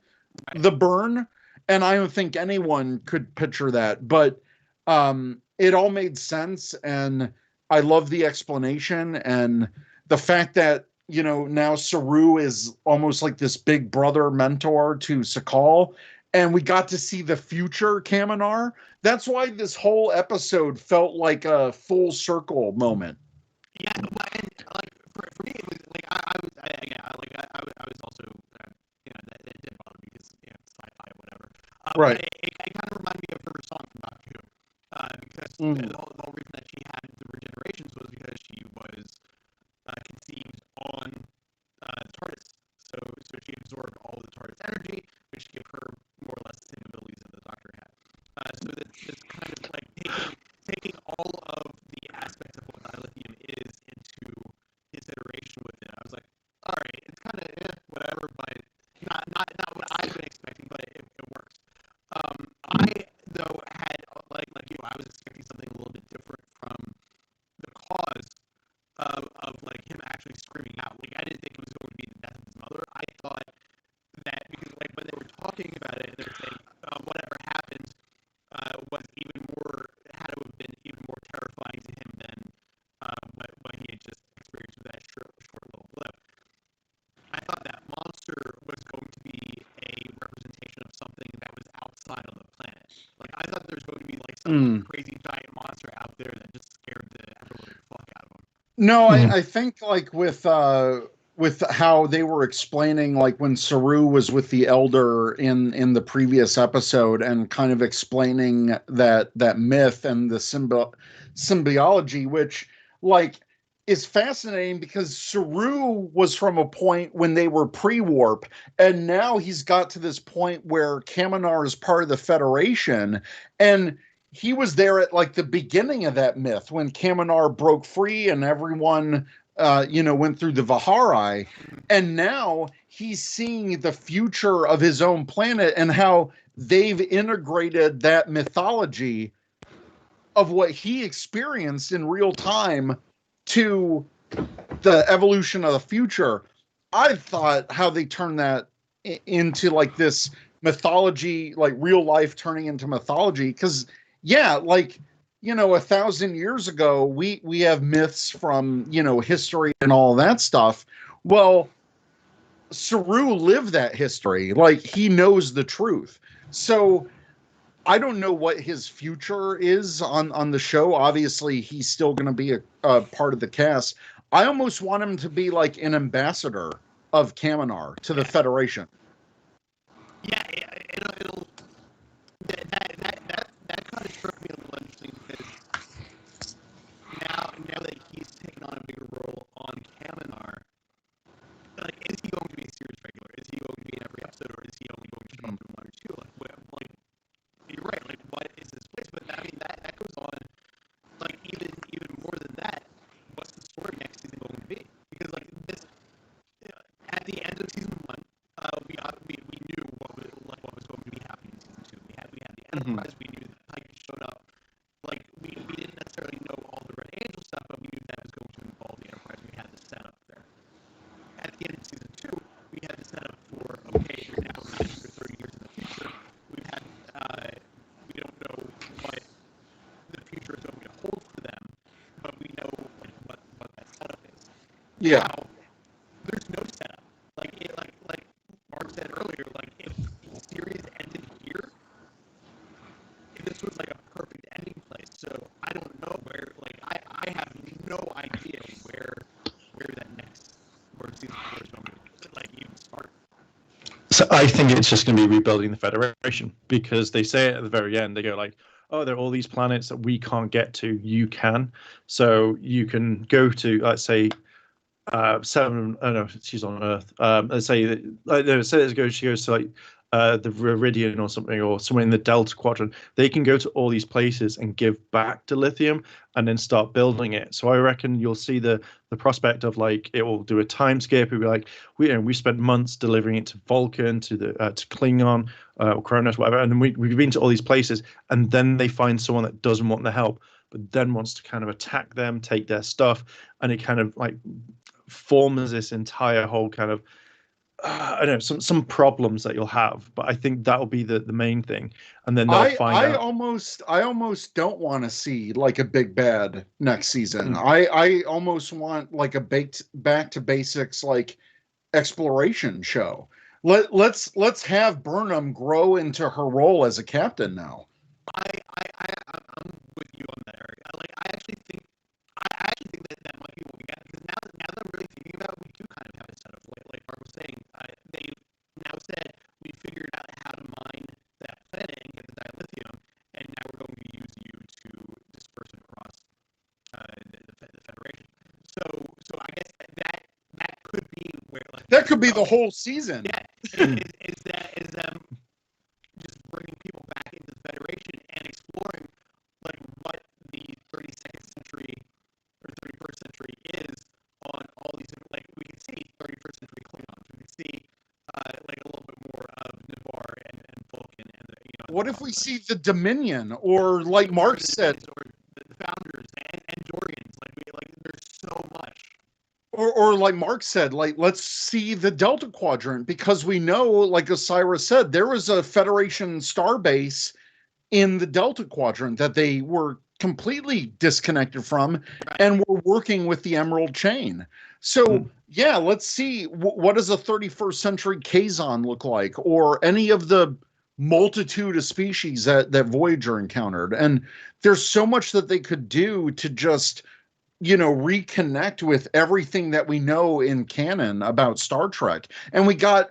The Burn, and I don't think anyone could picture that, but it all made sense, and I love the explanation and the fact that, you know, now Saru is almost like this big brother mentor to Sakal, and we got to see the future Kaminar. That's why this whole episode felt like a full circle moment. Yeah, well, and like for me, it was like I was also you know that did bother me because you know sci-fi whatever. Right. But it kind of reminded me of her song from Doctor Who, because the whole reason that she had the regenerations was because she was conceived on TARDIS, so she absorbed all the TARDIS energy, which gave her more or less the same abilities that the Doctor had. So this kind of like taking all of the aspects of what dilithium is into consideration with it. I was like, all right, it's kind of whatever, but not what I've been expecting, but it works. I though had like you, I was expecting something a little bit different from the cause of like him actually screaming out. Like I didn't think it was going to be the death of his mother. I thought that because like when they were talking about it, they were saying whatever happened was even more had to have been even more terrifying to him than what he had just experienced with that short little blip. I thought that monster was going to be a representation of something that was outside of the planet. Like I thought there was going to be like some crazy giant monster out there that just scared the absolute fuck out of him. No, I think like with how they were explaining, like when Saru was with the Elder in the previous episode and kind of explaining that myth and the symbiology, which like is fascinating because Saru was from a point when they were pre-warp, and now he's got to this point where Kaminar is part of the Federation, and he was there at like the beginning of that myth when Kaminar broke free and everyone, you know, went through the Vihari, and now he's seeing the future of his own planet and how they've integrated that mythology of what he experienced in real time to the evolution of the future. I thought how they turned that into like this mythology, like real life turning into mythology, because yeah, like, you know, 1,000 years ago, we have myths from, you know, history and all that stuff. Well, Saru lived that history. Like he knows the truth. So I don't know what his future is on the show. Obviously, he's still going to be a part of the cast. I almost want him to be like an ambassador of Kaminar to the Federation. Yeah, it'll that kind of struck me a little interesting because now that he's taken on a bigger role on Kaminar, like is he going to be a series regular? Is he going to be in every episode, or is he only going to show up in one or two? Like you're right. Like what is his place? But I mean that goes on. Like even more than that, what's the story next season going to be? Because like this, at the end of season one, we knew what was going to be happening in season two. We had the Enterprise. We knew that Pike showed up. Like we didn't necessarily know all the Red Angel stuff, but we knew that was going to involve the Enterprise. We had the setup there. At the end of season two, we had the setup for okay, you're now running for 30 years in the future. We've had we don't know what the future is going to hold for them, but we know like what that setup is. Yeah. Now, there's no setup. Like idea where season 4 is going to like even start? So I think it's just going to be rebuilding the Federation, because they say at the very end, they go like, "Oh, there are all these planets that we can't get to. You can, so you can go to, let's say, Seven. Oh no, she's on Earth. Let's say that, like, no, say she goes to like the Viridian or something, or somewhere in the Delta Quadrant. They can go to all these places and give back to lithium, and then start building it. So I reckon you'll see the prospect of like it will do a timescape. It'll be like we spent months delivering it to Vulcan, to the to Klingon, or Kronos, whatever, and then we've been to all these places, and then they find someone that doesn't want the help, but then wants to kind of attack them, take their stuff, and it kind of like forms this entire whole kind of I don't know, some problems that you'll have, but I think that'll be the main thing, and then they'll find out. I almost don't want to see like a big bad next season. Mm. I almost want like a back to basics like exploration show. Let's have Burnham grow into her role as a captain now. I'm with you on that, Eric. I actually think that might be what we got, because now that I'm really thinking about it, we do kind of have a setup. Like Mark was saying, they've now said we figured out how to mine that planet and get the dilithium, and now we're going to use you to disperse it across the Federation. So I guess that could be where like that could be the whole season. Yeah, is them just bringing people back into the Federation and exploring like what the 32nd century or 31st century is on all these different, like we can see 31st century Klingons, we can see like a little bit more of Navarre and Vulcan and what if we see the Dominion, or like Mark said, or the Founders and Dorians, like there's so much. Or like Mark said, like let's see the Delta Quadrant, because we know, like Osiris said, there was a Federation starbase in the Delta Quadrant that they were completely disconnected from, and were working with the Emerald Chain. So yeah, let's see what does a 31st century Kazon look like, or any of the multitude of species that Voyager encountered. And there's so much that they could do to just reconnect with everything that we know in canon about Star Trek. And we got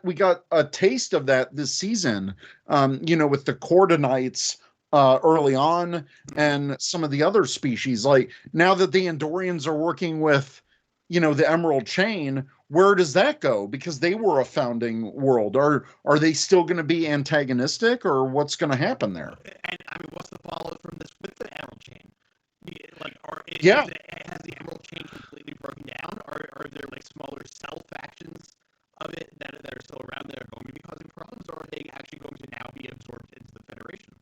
a taste of that this season, with the Cordonites early on, and some of the other species. Like now that the Andorians are working with, the Emerald Chain, where does that go? Because they were a founding world. Are they still going to be antagonistic, or what's going to happen there? And I mean, what's the follow from this with the Emerald Chain? Like, has the Emerald Chain completely broken down? Are there like smaller cell factions of it that are still around that are going to be causing problems, or are they actually going to now be absorbed into the Federation?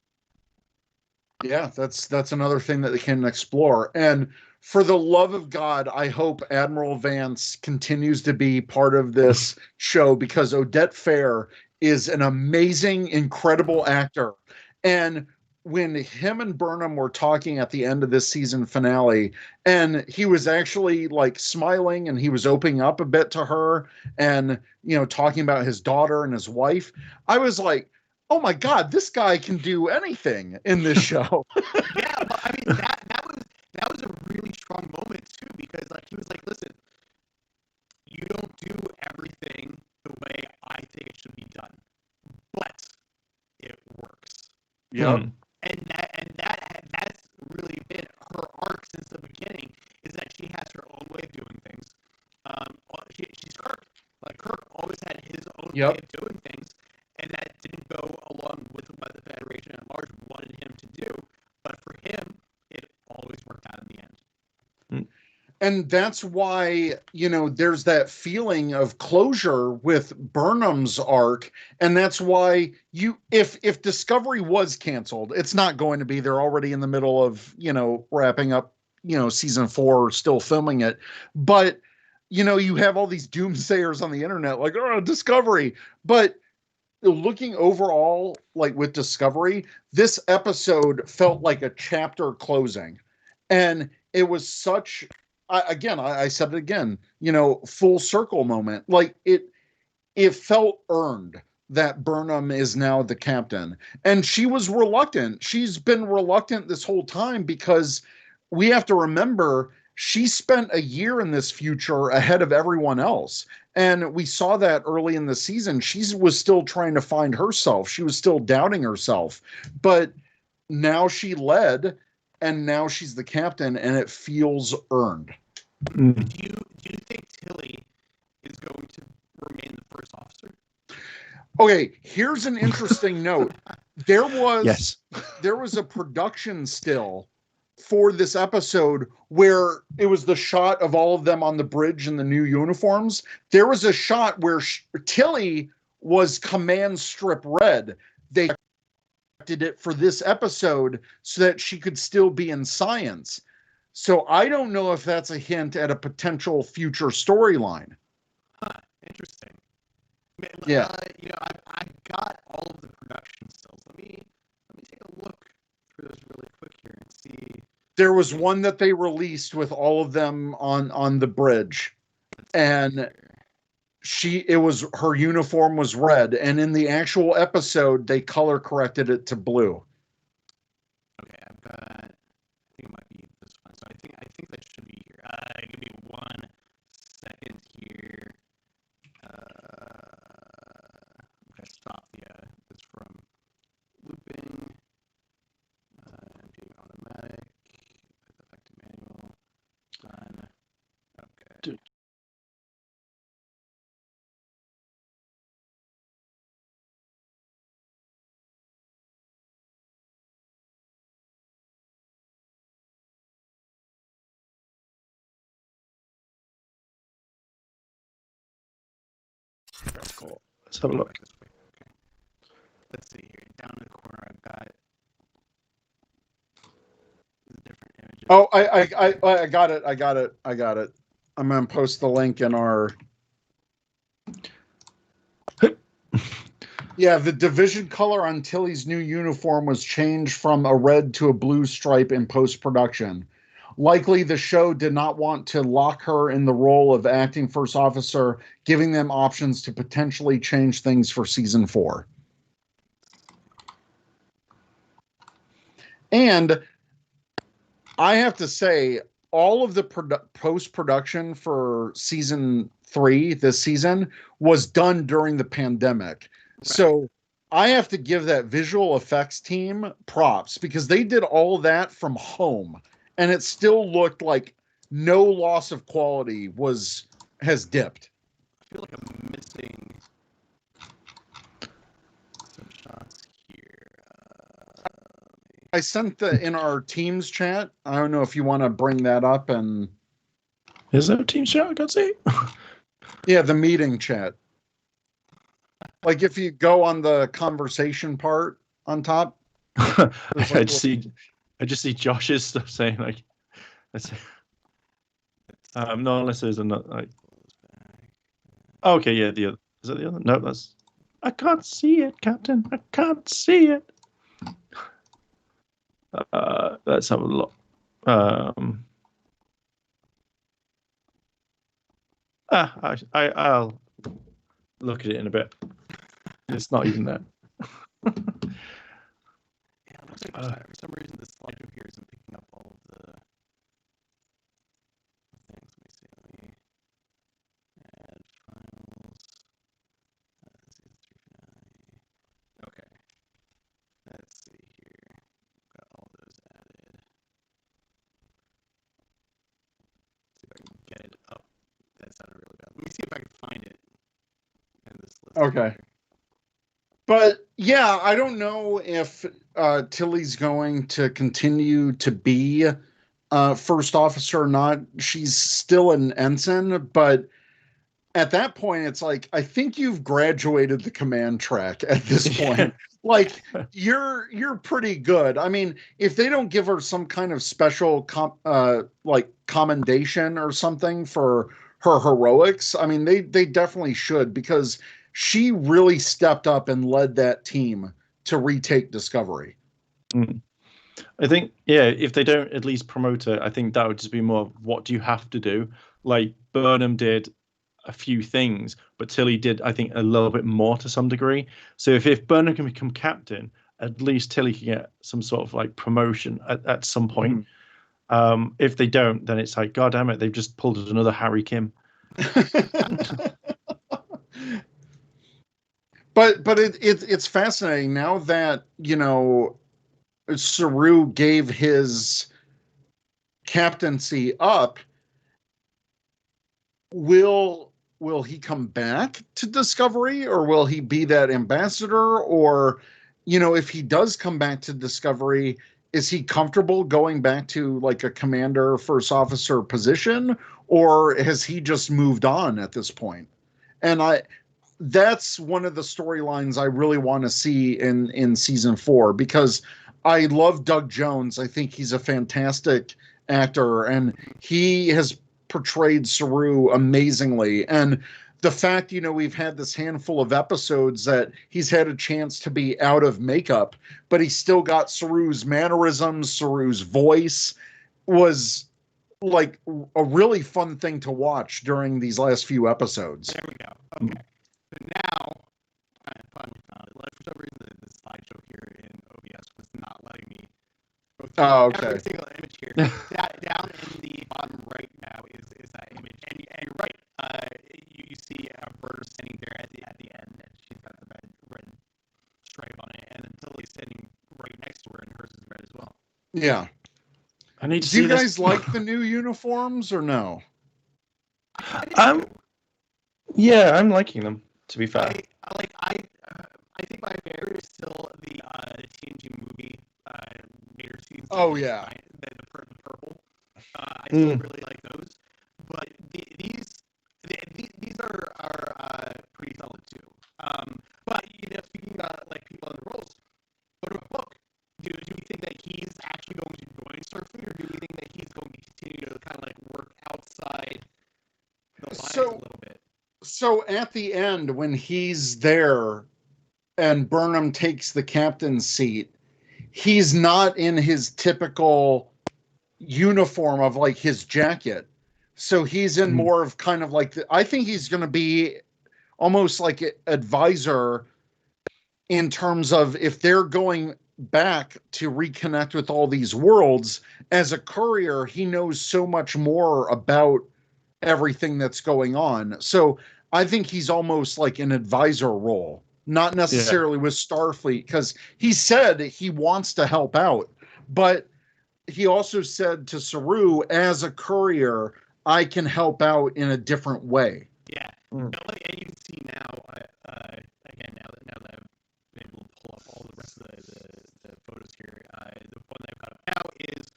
Yeah, that's another thing that they can explore. And for the love of God, I hope Admiral Vance continues to be part of this show, because Odette Fair is an amazing, incredible actor. And when him and Burnham were talking at the end of this season finale, and he was actually like smiling, and he was opening up a bit to her, and talking about his daughter and his wife, I was like, oh my God, this guy can do anything in this show. Yeah, but I mean that was a really strong moment too, because like he was like, listen, you don't do everything the way I think it should be done, but it works. Yep. And that's really been her arc since the beginning, is that she has her own way of doing things. She's Kirk. Like Kirk always had his own way of doing things, and that didn't go along with what the Federation at large wanted him to do. But for him, it always worked out in the end. And that's why, there's that feeling of closure with Burnham's arc. And that's why if Discovery was canceled, it's not going to be. They're already in the middle of, wrapping up, season 4, still filming it. But, you have all these doomsayers on the internet like, oh, Discovery. But looking overall, like with Discovery, this episode felt like a chapter closing. And it was such... I said it again, full circle moment. Like it felt earned that Burnham is now the captain. And she was reluctant. She's been reluctant this whole time, because we have to remember she spent a year in this future ahead of everyone else. And we saw that early in the season. She was still trying to find herself. She was still doubting herself. But now she led, and now she's the captain, and it feels earned. Do you think Tilly is going to remain the first officer? Okay, here's an interesting note. There was a production still for this episode where it was the shot of all of them on the bridge in the new uniforms. There was a shot where Tilly was command strip red. They did it for this episode so that she could still be in science. So I don't know if that's a hint at a potential future storyline. Interesting. Yeah. I've got all of the production stills. Let me take a look through those really quick here and see. There was one that they released with all of them on the bridge, and her uniform was red, and in the actual episode they color corrected it to blue. Okay, I've got. I think it might be this one. So I think that should be here. Give me 1 second here. Okay, stop. Yeah, it's from looping. Doing automatic. Effective manual. Done. Okay. Cool. Let's have a look. Okay. Let's see here. Down in the corner, I've got different images. Oh, I got it. I'm gonna post the link in our. Yeah, the division color on Tilly's new uniform was changed from a red to a blue stripe in post-production. Likely, the show did not want to lock her in the role of acting first officer, giving them options to potentially change things for season 4. And I have to say, all of the post-production for season 3 this season was done during the pandemic. Right. So I have to give that visual effects team props because they did all that from home, and it still looked like no loss of quality has dipped. I feel like I'm missing some shots here. I sent in our Teams chat. I don't know if you want to bring that up. And is there a Teams chat? I can't see. Yeah, the meeting chat. Like if you go on the conversation part on top. I just see Josh's stuff saying like, no, unless there's another. Like, okay, yeah, the other. Is that the other? No, that's. I can't see it, Captain. I can't see it. Let's have a look. I'll look at it in a bit. It's not even there. Yeah, it looks like for some reason the slideshow here isn't picking up all of the things. Let me see. Let me add files. Okay. Let's see here. Got all those added. See if I can get it up. That sounded really bad. Let me see if I can find it in this list. Okay. Here. But yeah, I don't know if Tilly's going to continue to be first officer or not. She's still an ensign, but at that point, it's like, I think you've graduated the command track at this point. Like, you're pretty good. I mean, if they don't give her some kind of special commendation or something for her heroics, I mean, they definitely should, because she really stepped up and led that team to retake Discovery. I think, yeah, if they don't at least promote her, I think that would just be more, what do you have to do? Like Burnham did a few things, but Tilly did, I think, a little bit more to some degree. So if Burnham can become captain, at least Tilly can get some sort of like promotion at some point. If they don't, then it's like, God damn it, they've just pulled another Harry Kim. But it's fascinating now that Saru gave his captaincy up. Will he come back to Discovery, or will he be that ambassador? Or, if he does come back to Discovery, is he comfortable going back to like a commander, first officer position, or has he just moved on at this point? And that's one of the storylines I really want to see in season 4, because I love Doug Jones. I think he's a fantastic actor, and he has portrayed Saru amazingly. And the fact, we've had this handful of episodes that he's had a chance to be out of makeup, but he still got Saru's mannerisms, Saru's voice, was like a really fun thing to watch during these last few episodes. There we go. Okay. So now, I finally found it. Like, for some reason, the slideshow here in OBS was not letting me go through every single image here. Down in the bottom right now is that image. And you're right. You see Berta standing there at the end, and she's got the red stripe on it, and then Tilly's sitting right next to her, and hers is red as well. Yeah. I need to Do you guys like the new uniforms or no? Yeah, I'm liking them, to be fair. I think my favorite is still the TNG movie later seasons. Oh yeah, the purple. I still really like those, but these are pretty solid too. But speaking about like people in the roles, what about Book? Do we think that he's actually going to join Starfleet, or do we think that he's going to continue to kind of like work outside the lines a little bit? So at the end, when he's there and Burnham takes the captain's seat, he's not in his typical uniform of like his jacket. So he's in more of kind of like, I think he's going to be almost like an advisor in terms of if they're going back to reconnect with all these worlds. As a courier, he knows so much more about everything that's going on. So I think he's almost like an advisor role, not necessarily with Starfleet, because he said he wants to help out, but he also said to Saru, as a courier, I can help out in a different way. Yeah. And you can see now, again, now that I've been able to pull up all the rest of the photos here, the one that I've got up now is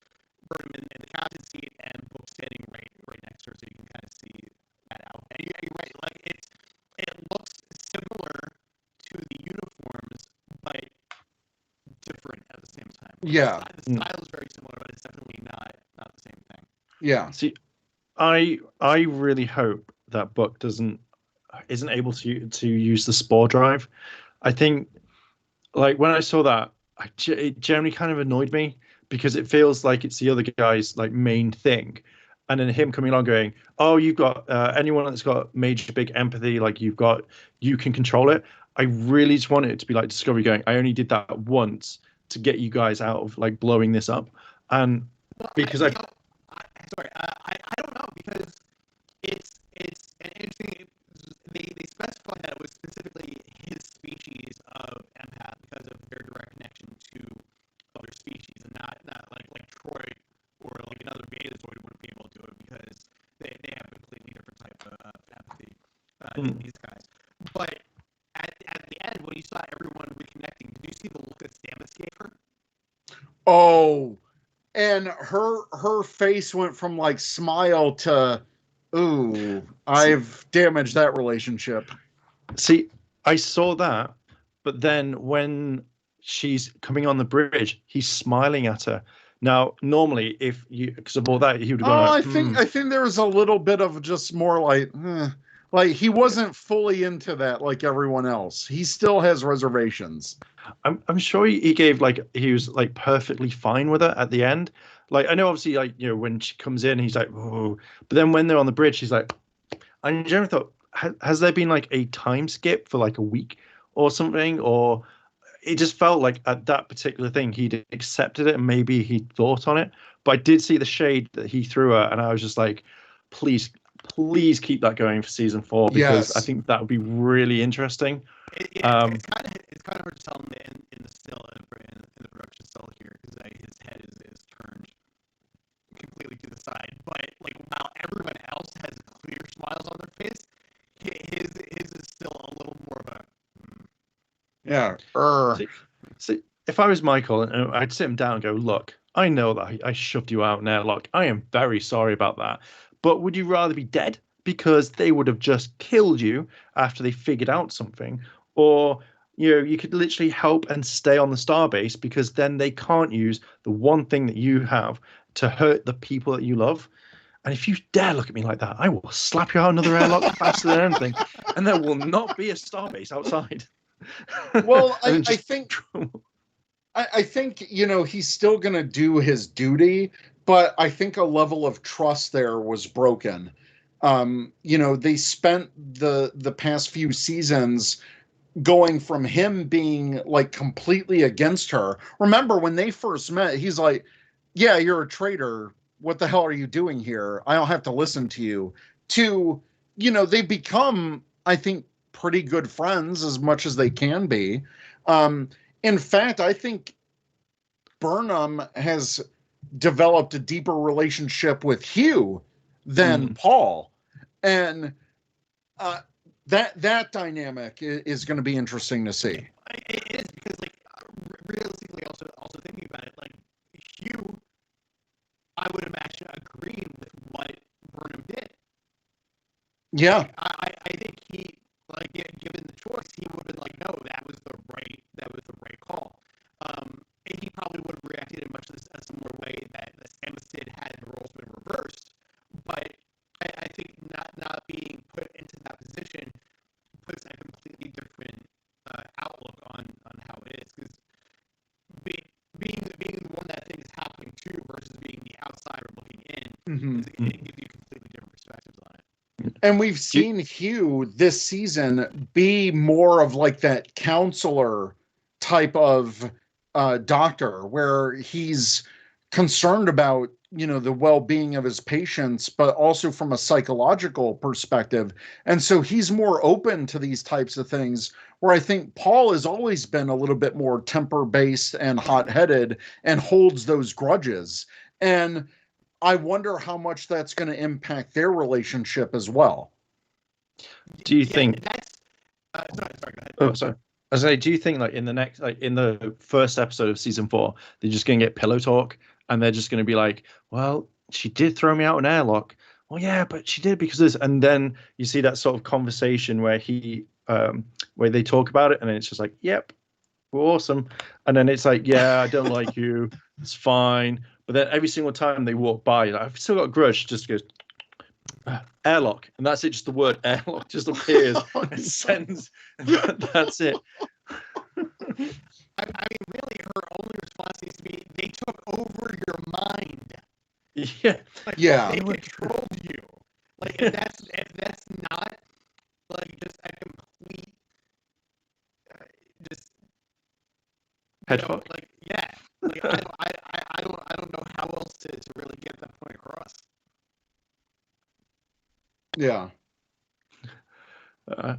Burnham in the captain's seat and Book standing right next to her, so you can kind of see that out. And you're right, like it looks similar to the uniforms, but different at the same time. Yeah. The style is very similar, but it's definitely not the same thing. Yeah. See, I really hope that Book isn't able to use the spore drive. I think, like, when I saw that, it generally kind of annoyed me, because it feels like it's the other guy's like main thing, and then him coming along going, oh, you've got anyone that's got major big empathy, like you can control it. I really just wanted it to be like Discovery going, I only did that once to get you guys out of like blowing this up. And because I don't know, because it's an interesting. They specified that it was specifically his species of empath because of their direct connection to other species, and not like Troy or like another Betazoid wouldn't be able to do it, because they have a completely different type of empathy than these guys. But at the end, when you saw everyone reconnecting, did you see the look that Stamets gave her? Oh, and her face went from like smile to, ooh, I've damaged that relationship. See, I saw that, but then when she's coming on the bridge, he's smiling at her. Now, normally, if you, because of all that, he would have gone. I think there was a little bit of just more like he wasn't fully into that like everyone else. He still has reservations. I'm sure he gave like, he was like perfectly fine with it at the end. Like, I know obviously, like, when she comes in, he's like, oh, but then when they're on the bridge, he's like, I generally thought, has there been like a time skip for like a week or something? Or it just felt like at that particular thing, he'd accepted it and maybe he thought on it. But I did see the shade that he threw her, and I was just like, please, please keep that going for season 4 because I think that would be really interesting. It's kind of hard to tell in the still in the production still here because his head is turned completely to the side. But like while everyone else has clear smiles on their face, his is still a little more of a See, if I was Michael, I'd sit him down and go, look, I know that I shoved you out in airlock. I am very sorry about that. But would you rather be dead because they would have just killed you after they figured out something? Or, you could literally help and stay on the starbase because then they can't use the one thing that you have to hurt the people that you love. And if you dare look at me like that, I will slap you out another airlock faster than anything. And there will not be a starbase outside. Well, I think he's still going to do his duty, but I think a level of trust there was broken. They spent the past few seasons going from him being like completely against her. Remember when they first met, he's like, yeah, you're a traitor. What the hell are you doing here? I don't have to listen to you. To, they become, I think, pretty good friends as much as they can be. In fact, I think Burnham has developed a deeper relationship with Hugh than Paul. And that dynamic is going to be interesting to see. It is because, like, realistically, also thinking about it, like Hugh, I would imagine agreed with what Burnham did. Yeah, like, I think he, like, given the choice, he would have been like, no, that was the right call. He probably would have reacted in much a similar way that Samus did had the roles been reversed. But I think not being put into that position puts a completely different outlook on how it is. Because being the one that thing is happening to versus being the outsider looking in, it gives you completely different perspectives on it. And we've seen Hugh this season be more of like that counselor type of doctor where he's concerned about the well-being of his patients, but also from a psychological perspective. And so he's more open to these types of things, where I think Paul has always been a little bit more temper-based and hot-headed and holds those grudges. And I wonder how much that's going to impact their relationship as well. Do you think that's sorry, go ahead. Oh, sorry. I say, do you think like in the first episode of season 4, they're just gonna get pillow talk and they're just gonna be like, well, she did throw me out an airlock. Well, yeah, but she did because of this. And then you see that sort of conversation where where they talk about it, and then it's just like, yep, we're awesome. And then it's like, yeah, I don't like you. It's fine. But then every single time they walk by, like, I've still got a grudge. Just goes airlock, and that's it. Just the word airlock just appears and sends, and that's it. I mean, really, her only response needs to be, "They took over your mind." Yeah, like, yeah. They controlled you. Like, if that's not like just a complete just head fuck. like yeah. Like I don't know how else to really get that point across. Yeah. I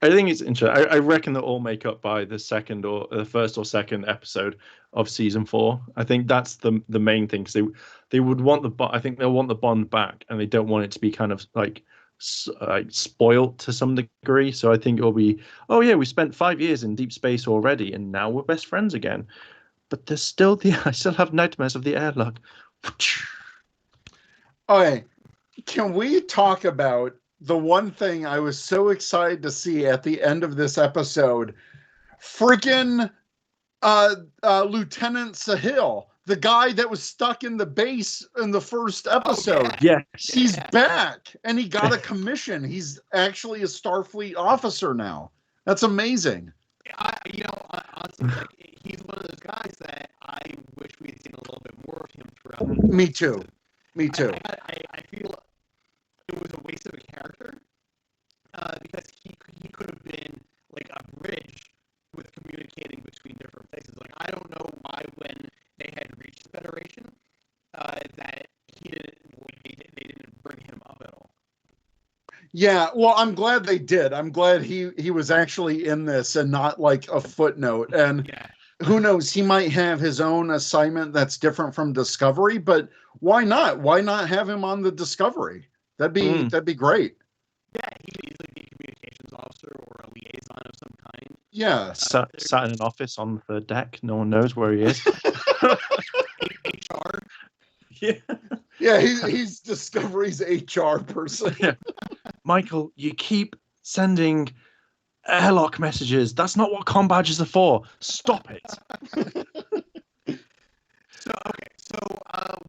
think it's interesting. I reckon they'll all make up by the first or second episode of season 4. I think that's the main thing, because they would want I think they'll want the bond back, and they don't want it to be kind of like spoilt to some degree. So I think it'll be, oh yeah, we spent 5 years in deep space already, and now we're best friends again. But there's still I still have nightmares of the airlock. Okay, can we talk about the one thing I was so excited to see at the end of this episode? Freaking Lieutenant Sahil, the guy that was stuck in the base in the first episode. Oh, yeah. Yes. He's back, and he got a commission. He's actually a Starfleet officer now. That's amazing. Honestly, like, he's one of those guys that I wish we had seen a little bit more of him throughout. Me too. Me too. I feel it was a waste of a character because he could have been like a bridge with communicating between different places. Like, I don't know why when they had reached the Federation, Yeah, well, I'm glad they did. I'm glad he was actually in this and not like a footnote. And Yeah. who knows, he might have his own assignment that's different from Discovery, but why not? Why not have him on the Discovery? That'd be great. Yeah, he could easily be a communications officer or a liaison of some kind. Yeah. Sat in an office on the deck. No one knows where he is. HR. Yeah. Yeah, he's Discovery's HR person. Yeah. Michael, you keep sending airlock messages. That's not what comm badges are for. Stop it. So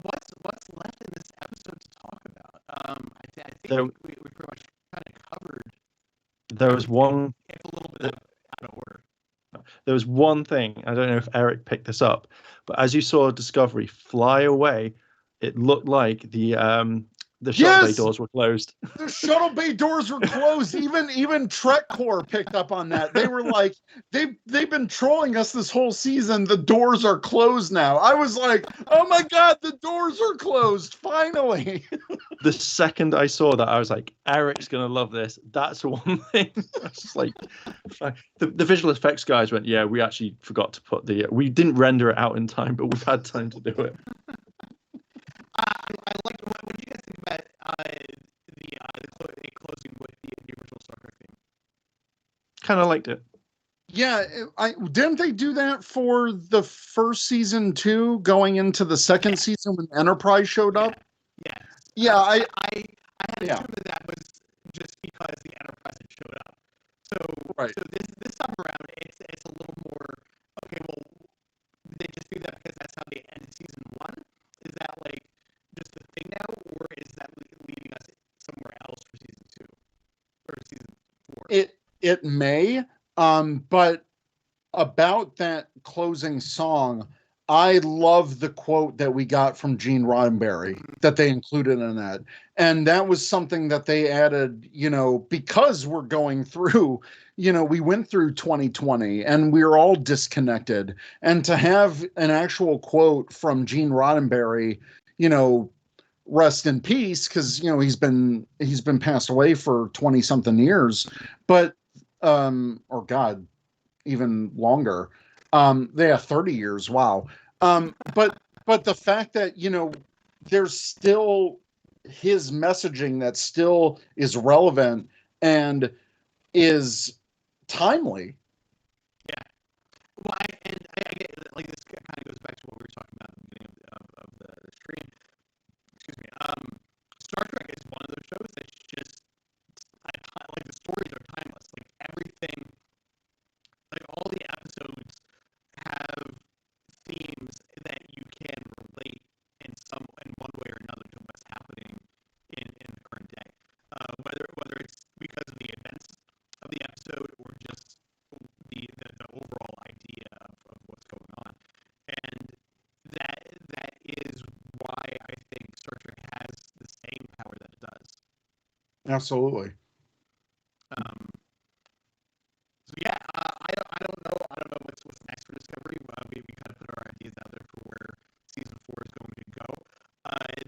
what's left in this episode to talk about? I think we pretty much kind of covered. There was one. It's a little bit out of order. There was one thing. I don't know if Eric picked this up, but as you saw Discovery fly away, it looked like the shuttle bay doors were closed. The shuttle bay doors were closed. Even Trek Core picked up on that. They were like, they've been trolling us this whole season. The doors are closed now. I was like, oh my god, the doors are closed finally. The second I saw that, I was like, Eric's gonna love this. That's one thing. I was just like, the visual effects guys went, yeah, we actually forgot to put we didn't render it out in time, but we've had time to do it. I like. What did you guys think about the closing with the original Star Trek theme? Kind of liked it. Yeah, didn't they do that for the first season too, going into the second season when Enterprise showed up? Yeah. I had assumed that was just because the Enterprise had showed up. So this time around, it's a little more okay. Well, did they just do that because that's how they ended season 1? Is that like just the thing now, or is that leaving us somewhere else for season 2 or season 4? It may, but about that closing song, I love the quote that we got from Gene Roddenberry that they included in that. And that was something that they added, because we're going through, we went through 2020 and we were all disconnected. And to have an actual quote from Gene Roddenberry, rest in peace, because he's been passed away for 20 something years, but or God, even longer. They have 30 years. Wow. But the fact that, there's still his messaging that still is relevant and is timely. Yeah. Well, I get like this kind of goes back to what we were talking about at the beginning of the stream. Excuse me. Star Trek is one of those shows that's just like the stories are timeless. Like everything, like all the episodes have themes that you can relate in one way or another to what's happening in the current day. Whether it's because of the events of the episode or just the overall idea of what's going on. And that is why I think Star Trek has the staying power that it does. Absolutely. So yeah, I don't know what's next for Discovery. We kind of put our ideas out there for where season 4 is going to go.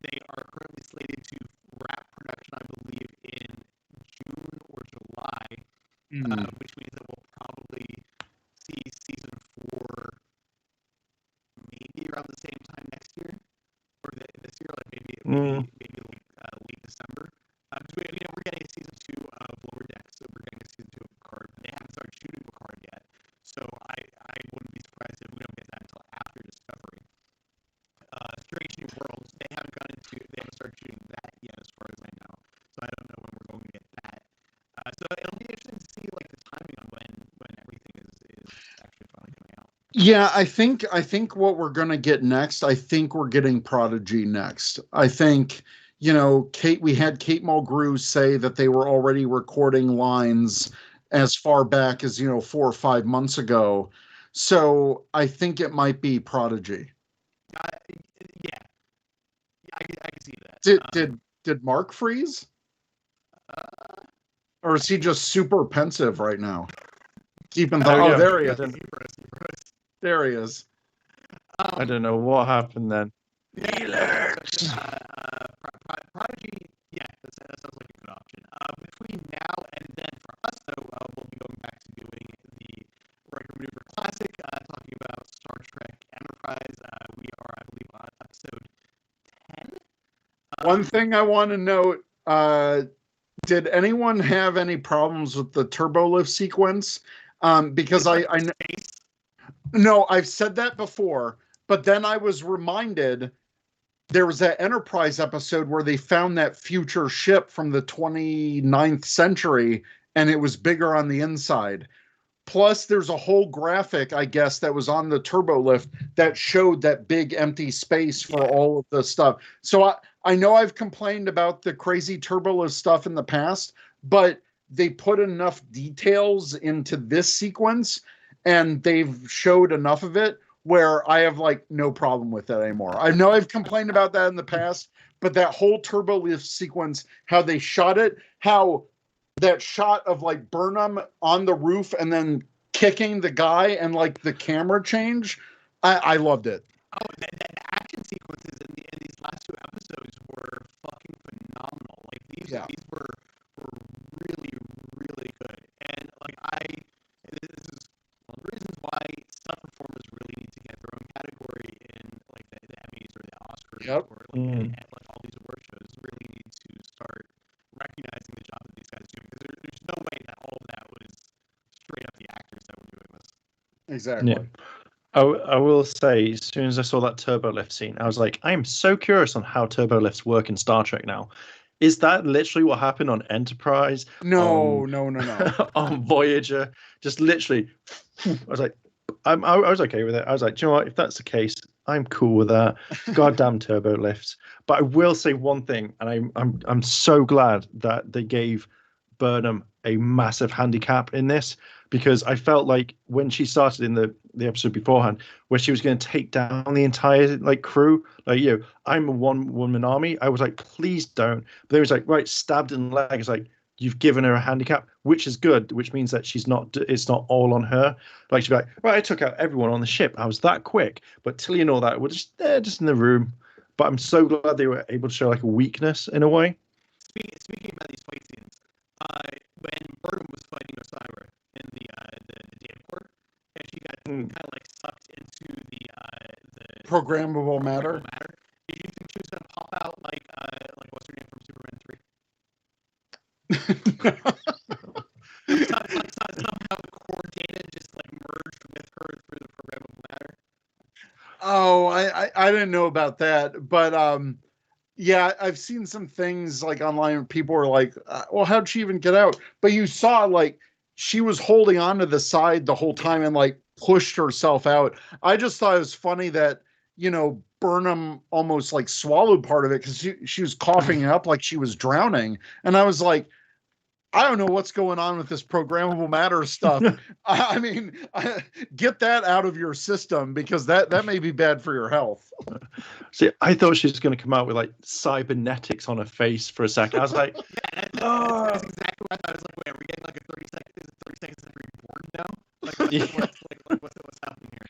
They are currently slated to wrap production, I believe, in June or July, which means that we'll probably see season 4 maybe around the same time next year or this year, like maybe late December. Because we're getting season 2 of Lower Decks, so we're getting season 2 of Picard. But they haven't started shooting Picard yet, so I wouldn't be surprised if we don't get that until after Discovery. Strange New Worlds, they haven't started shooting that yet, as far as I know. So I don't know when we're going to get that. So it'll be interesting to see like the timing on when everything is actually finally coming out. Yeah, I think what we're gonna get next, I think we're getting Prodigy next. I think, we had Kate Mulgrew say that they were already recording lines as far back as 4 or 5 months ago. So I think it might be Prodigy. Yeah, I can see that. Did Mark freeze? Or is he just super pensive right now? Keeping there he is. There he is. I don't know what happened then. Felix! Prodigy, yeah, that sounds like a good option. One thing I want to note, did anyone have any problems with the turbo lift sequence? Because no, I've said that before, but then I was reminded there was that Enterprise episode where they found that future ship from the 29th century and it was bigger on the inside. Plus, there's a whole graphic, I guess, that was on the turbo lift that showed that big empty space for all of the stuff. So I know I've complained about the crazy turbo lift stuff in the past, but they put enough details into this sequence and they've showed enough of it where I have like no problem with that anymore. I know I've complained about that in the past, but that whole turbo lift sequence, how they shot it, how that shot of like Burnham on the roof and then kicking the guy and like the camera change, I loved it. Oh, the action sequences in these last two episodes were fucking phenomenal. Like these were really, really good. And like this is one of the reasons why stunt performers really need to get their own category in like the Emmys or the Oscars or like all these award shows really need to start recognizing the job that these guys do, because there's no way that all of that was straight up the actors that were doing this. Exactly. Yeah. I will say, as soon as I saw that turbo lift scene, I was like, I am so curious on how turbo lifts work in Star Trek now. Is that literally what happened on Enterprise? No. On Voyager, just literally, I was like, I was okay with it. I was like, do you know what? If that's the case, I'm cool with that. Goddamn turbo lifts. But I will say one thing, and I'm so glad that they gave Burnham a massive handicap in this, because I felt like when she started in the episode beforehand, where she was going to take down the entire like crew, like, I'm a one-woman army. I was like, please don't. But they was like, right, stabbed in the leg. It's like, you've given her a handicap, which is good, which means that it's not all on her. Like, she'd be like, right, I took out everyone on the ship. I was that quick. But Tilly and all that were just there, just in the room. But I'm so glad they were able to show like a weakness in a way. Speaking about these fight scenes, when Burnham was fighting Osira in the data core, and she got kind of like sucked into the programmable matter. Did you think she was gonna pop out like what's her name from Superman 3? Somehow the core data just like merged with her through the programmable matter. Oh, I didn't know about that, but yeah, I've seen some things like online where people are like, well, how'd she even get out? But you saw like she was holding on to the side the whole time and like pushed herself out. I just thought it was funny that, Burnham almost like swallowed part of it because she was coughing up like she was drowning. And I was like, I don't know what's going on with this programmable matter stuff. I mean, get that out of your system, because that may be bad for your health. See, I thought she was going to come out with like cybernetics on her face for a second. I was like, that's exactly what I thought. I was like, wait, are we getting like a 30 seconds every board now? Like, what's happening here?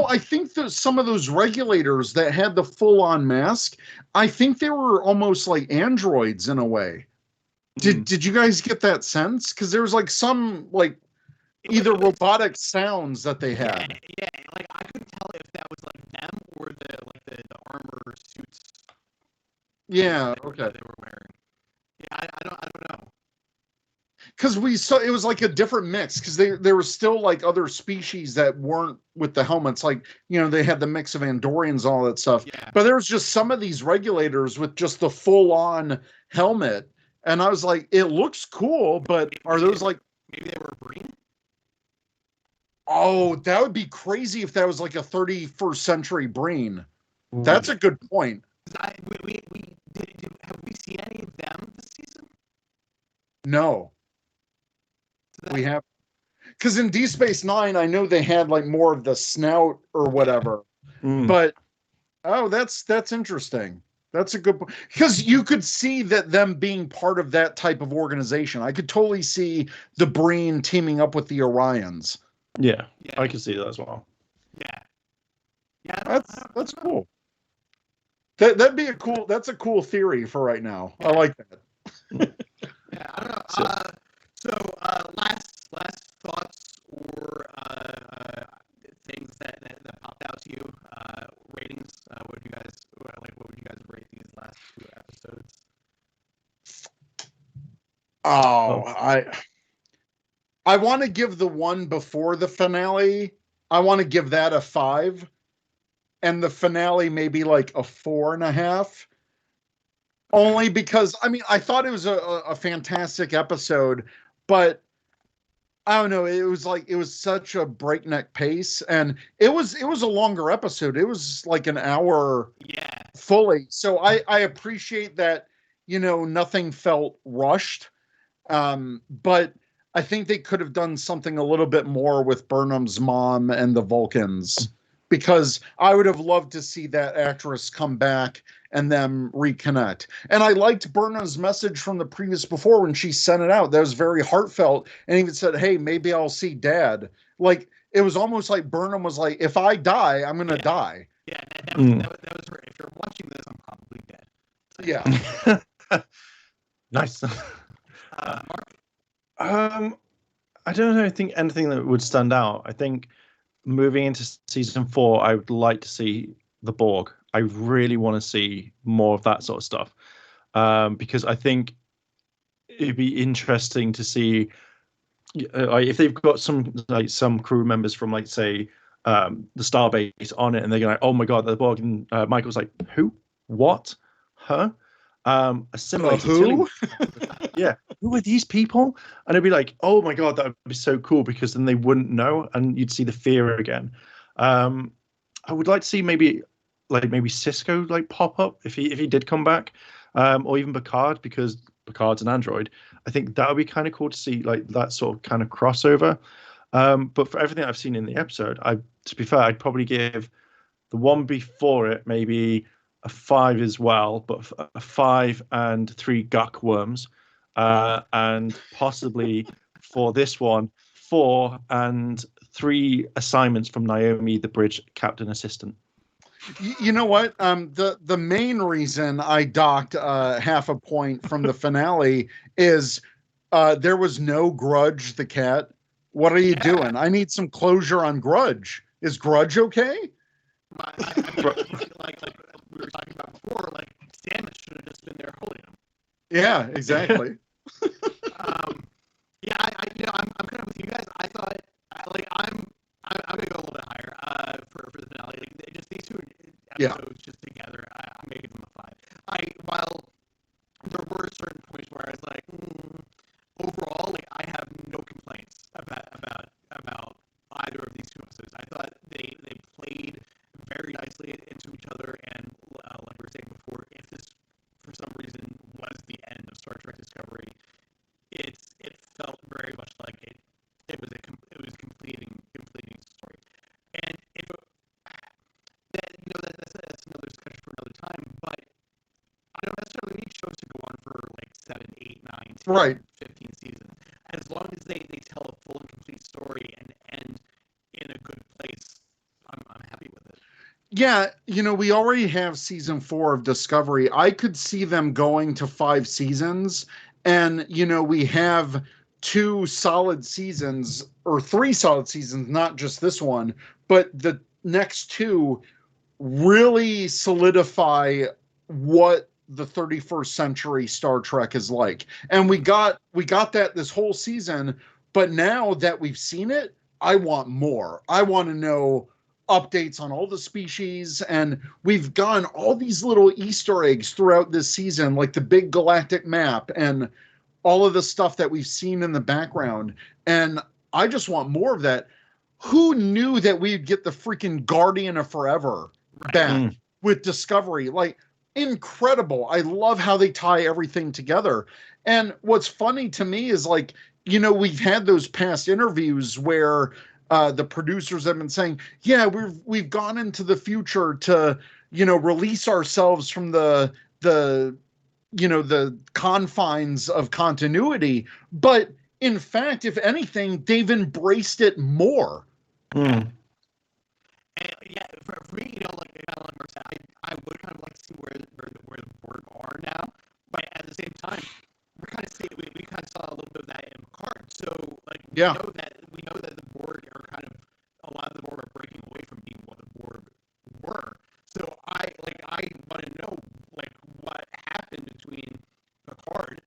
I think that some of those regulators that had the full-on mask, I think they were almost like androids in a way. Did you guys get that sense? Because there was like some like either robotic sounds that they had. Yeah, like I couldn't tell if that was like them or the armor suits. Yeah, okay. They were wearing. Yeah, I don't know. Because we saw it was like a different mix, because there were still like other species that weren't with the helmets, like they had the mix of Andorians and all that stuff. Yeah. But there was just some of these regulators with just the full-on helmet. And I was like, it looks cool, but are those like... Maybe they were green? Oh, that would be crazy if that was like a 31st century Breen. That's a good point. Have we seen any of them this season? No. We have... Because in Deep Space Nine, I know they had like more of the snout or whatever. But, that's interesting. That's a good point. Because you could see that them being part of that type of organization. I could totally see the Breen teaming up with the Orions. Yeah, I can see that as well. Yeah, that's cool. That'd be that's a cool theory for right now. I like that. Yeah, I don't know. So last thoughts or things that popped out to you. Ratings. What would you guys rate these last two episodes? Oh, Oh, I want to give the one before the finale. I want to give that a 5, and the finale maybe like a 4.5. Only because I mean I thought it was a fantastic episode, but I don't know. It was such a breakneck pace, and it was a longer episode. It was like an hour Yeah. fully. So I appreciate that. Nothing felt rushed. But I think they could have done something a little bit more with Burnham's mom and the Vulcans, because I would have loved to see that actress come back and them reconnect. And I liked Burnham's message from the previous before when she sent it out. That was very heartfelt, and even said, "Hey, maybe I'll see Dad." Like it was almost like Burnham was like, "If I die, I'm gonna die." Yeah, that was her. If you're watching this, I'm probably dead. Yeah. nice. Mark? I don't know. I think anything that would stand out. I think moving into season 4, I would like to see the Borg. I really want to see more of that sort of stuff, because I think it'd be interesting to see if they've got some crew members from say the Starbase on it, and they're like, "Oh my god, the Borg," and Michael's like, "Who? What? Huh?" Assimilated Who? yeah, who are these people? And it'd be like, oh my god, that would be so cool, because then they wouldn't know, and you'd see the fear again. I would like to see maybe Cisco pop up if he did come back, or even Picard, because Picard's an android. I think that would be kind of cool to see that sort of kind of crossover. But for everything I've seen in the episode, to be fair, I'd probably give the one before it maybe a 5 as well, but a 5 and 3 Guk worms, and possibly for this one 4 and 3 assignments from Naomi, the bridge captain assistant. You know what? The main reason I docked half a point from the finale is there was no Grudge the cat. What are you doing? I need some closure on Grudge. Is Grudge okay? I mean, like we were talking about before, Stamets should have just been there holding him. Yeah, exactly. Yeah, I'm kind of with you guys. I thought, I'm gonna go a little bit higher for the finale. Just these two episodes just together, I'm gonna give them a 5. While there were certain points where I was like, overall, I have no complaints about either of these two episodes. I thought they played very nicely into each other, and like we were saying before, if this for some reason was the end of Star Trek Discovery, it felt very much like it was completing the story. And if that's another discussion for another time. But I don't necessarily need shows to go on for 7, 8, 9, 10, Right. 15 seasons. As long as they tell a full and complete story and end in a good place, I'm happy with it. Yeah, we already have season 4 of Discovery. I could see them going to 5 seasons, and we have 2 solid seasons or 3 solid seasons, not just this one, but the next 2 really solidify what the 31st century Star Trek is like. And we got that this whole season, but now that we've seen it, I want more. I want to know updates on all the species, and we've gotten all these little Easter eggs throughout this season, like the big galactic map and all of the stuff that we've seen in the background. And I just want more of that. Who knew that we'd get the freaking Guardian of Forever back with Discovery? Incredible. I love how they tie everything together. And what's funny to me is we've had those past interviews where the producers have been saying, yeah, we've gone into the future to release ourselves from the confines of continuity. But in fact, if anything, they've embraced it more. And yeah, for me, like Mark said, I would kind of like to see where the Borg are now, but at the same time, we kind of saw a little bit of that in Picard. So we know that the Borg are a lot of the Borg are breaking away from being what the Borg were. So I want to know what happened between Picard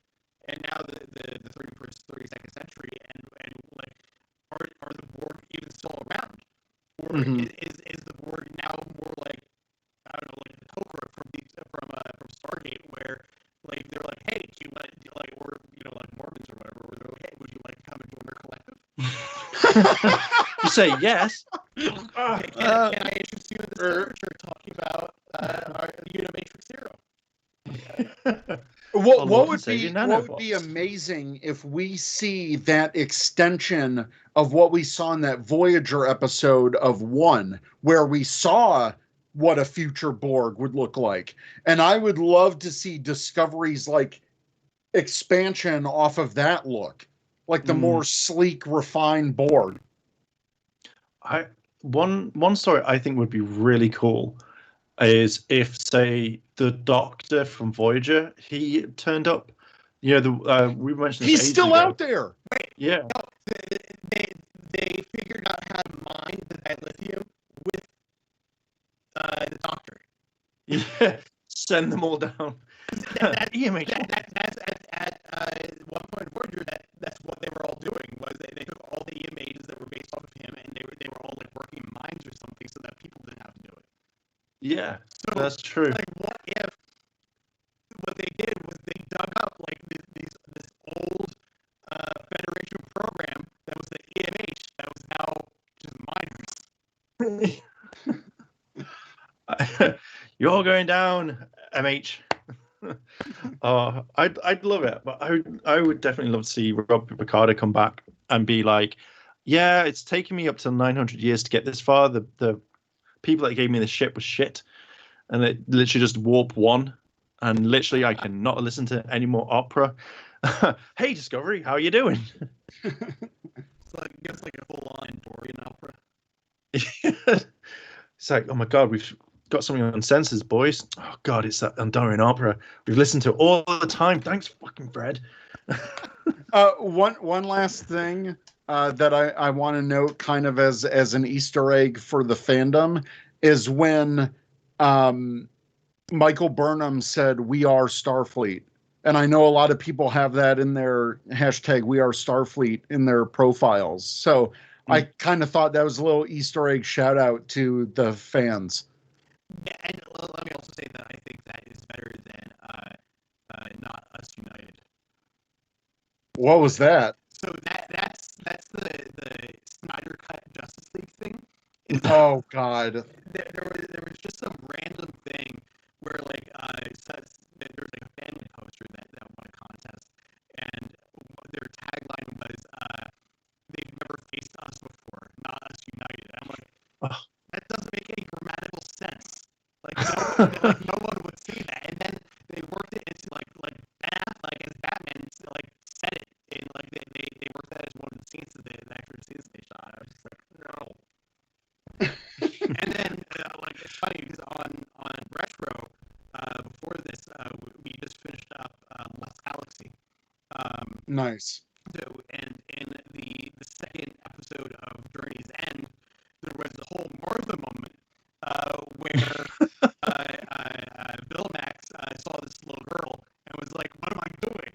and now the You say yes. Can I interest you in the literature talking about Unimatrix Zero? What would be amazing if we see that extension of what we saw in that Voyager episode of 1, where we saw what a future Borg would look like. And I would love to see Discovery's like expansion off of that look, like the more sleek, refined Borg. One story I think would be really cool is if, say, the Doctor from Voyager, he turned up. You know, we mentioned this he's still out there. Wait, yeah. No, they figured out how to mine the dilithium with the Doctor. Yeah, send them all down. That's at one point in Voyager. That's what they were all doing. Was they took all the images that were based off of him, and they were all like working in mines or something, so that people didn't have to do it. Yeah, so, that's true. Like, what if what they did was they dug up like this old Federation program that was the EMH that was now just miners. You're all going down, MH. I'd love it, but I would definitely love to see Rob Picardo come back and be like, yeah, it's taken me up to 900 years to get this far. The people that gave me the ship was shit, and it literally just warp 1, and literally I cannot listen to any more opera. Hey, Discovery, how are you doing? It's like a full-on Dorian opera. It's like, oh my god, we've got something on sensors, boys. Oh god, it's that Andorian opera. We've listened to it all the time. Thanks, fucking Fred. One last thing that I want to note, kind of as an Easter egg for the fandom, is when Michael Burnham said, "We are Starfleet," and I know a lot of people have that in their hashtag "We are Starfleet" in their profiles. So I kind of thought that was a little Easter egg shout out to the fans. Yeah, and let me also say that I think that is better than Not Us United. What was that? So that's the Snyder Cut Justice League thing. Oh God! There was just some random thing where like there was like a family poster that won a contest, and their tagline was "They've never faced us before, Not Us United." And I'm like, that doesn't make any grammatical sense. Like no one would say that, and then they worked it into like Ben Affleck as Batman, like said it in like they worked that as one of the scenes that the actual scenes they shot. I was just like, no. And then like it's funny because on Retro before this we just finished up Lost Galaxy. Nice. So and in the second episode of Journey's End, there was a whole Martha moment where Bill Max saw this little girl and was like, "What am I doing?"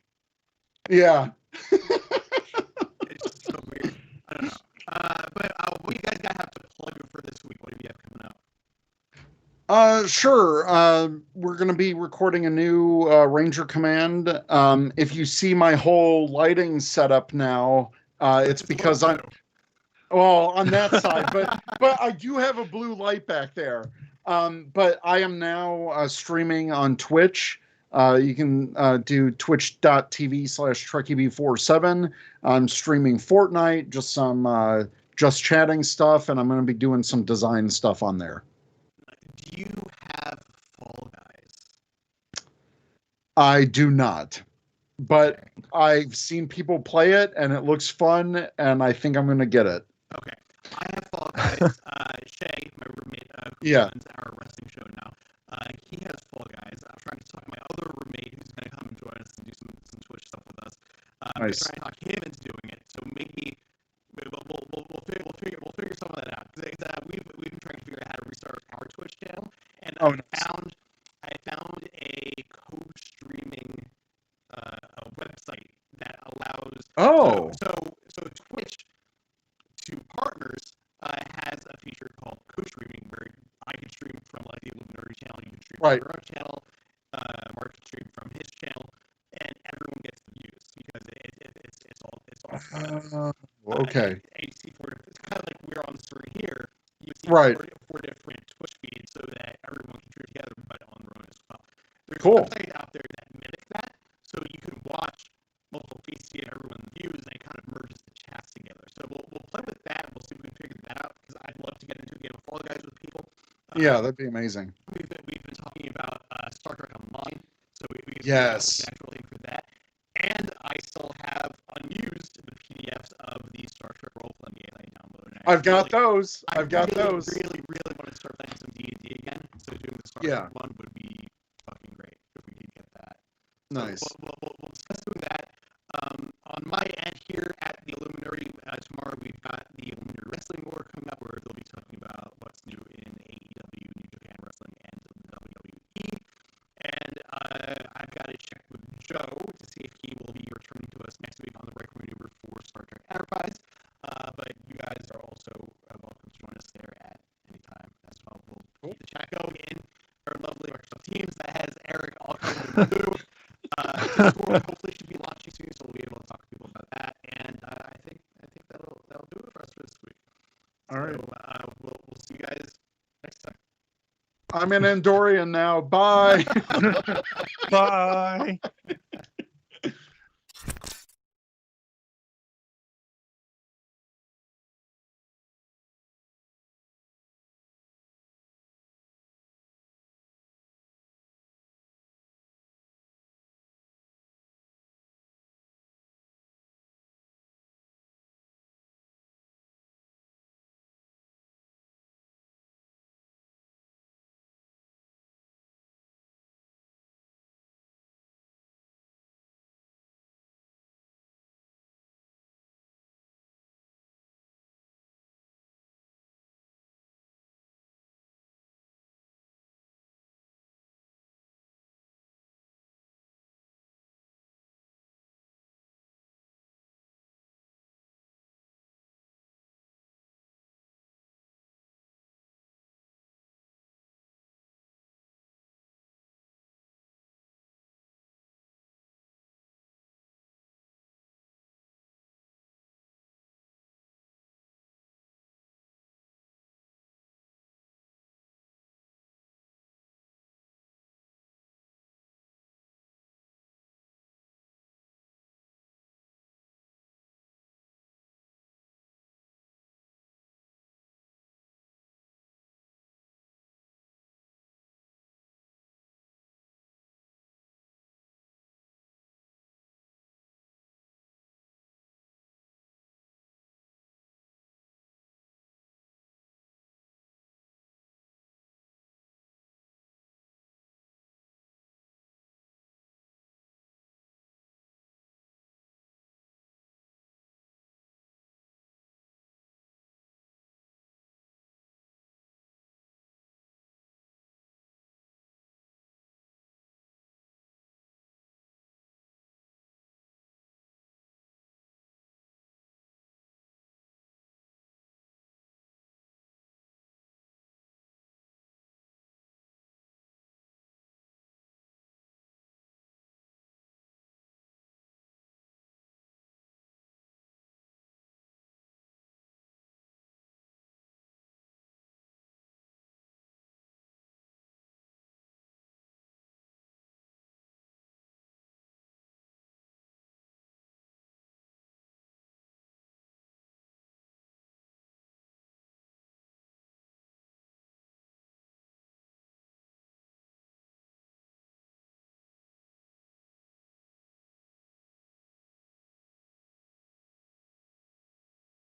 Yeah. It's just so weird. I don't know. But what you guys got have to plug for this week? What do you have coming up? Sure. We're going to be recording a new Ranger Command. If you see my whole lighting setup now, it's because I'm on that side, but I do have a blue light back there. But I am now streaming on Twitch. You can do twitch.tv/TrekkieB47. I'm streaming Fortnite, just some just chatting stuff, and I'm going to be doing some design stuff on there. Do you have Fall Guys? I do not, but I've seen people play it, and it looks fun, and I think I'm going to get it. Okay, I have Fall Guys. Shay, my roommate, who runs our wrestling show now, he has Fall Guys. I'm trying to talk to my other roommate who's going to come and join us and do some Twitch stuff with us. Nice. I'm trying to talk him into doing it. So maybe we'll figure some of that out. We've been trying to figure out how to restart our Twitch channel, and I found a co-streaming website that allows. So Twitch to partners has a feature called co-streaming where I can stream from like the Illuminerdi channel, you can stream from your own channel, Mark can stream from his channel, and everyone gets the views because it's all okay. AC4 Right. four different Twitch feeds so that everyone can stream together, but on their own as well. There's Cool. websites out there that mimic that, so you can watch multiple feeds, see everyone's views, and it kind of merges the chats together. So we'll play with that. We'll see if we can figure that out, because I'd love to get into a game of Fall Guys with people. Yeah, that'd be amazing. We've been talking about Star Trek Online, so we Yes. actually for that. And I still have unused the PDFs of the Star Trek role-playing game I downloaded. I've got those. I I've got really, those. really, really want to start playing some D&D again. So doing the Star Trek one would be fucking great if we could get that. Nice. So we'll discuss doing that. On my end here at the Illuminerdi, tomorrow we've got the Illuminerdi Wrestling War coming up, where they'll be talking about what's new in AEW, New Japan Wrestling, and the WWE. And I've got to check with Joe to see if he will be returning to us next week on the Riker maneuver for Star Trek Enterprise. But you guys are also welcome to join us there at any time as well. We'll keep the chat going in our lovely Microsoft Teams that has Eric all covered in blue. Discord hopefully should be launching soon, so we'll be able to talk to people about that. And I think that'll do it for us for this week. All right. So, we'll see you guys next time. I'm in Andorian now. Bye. Bye.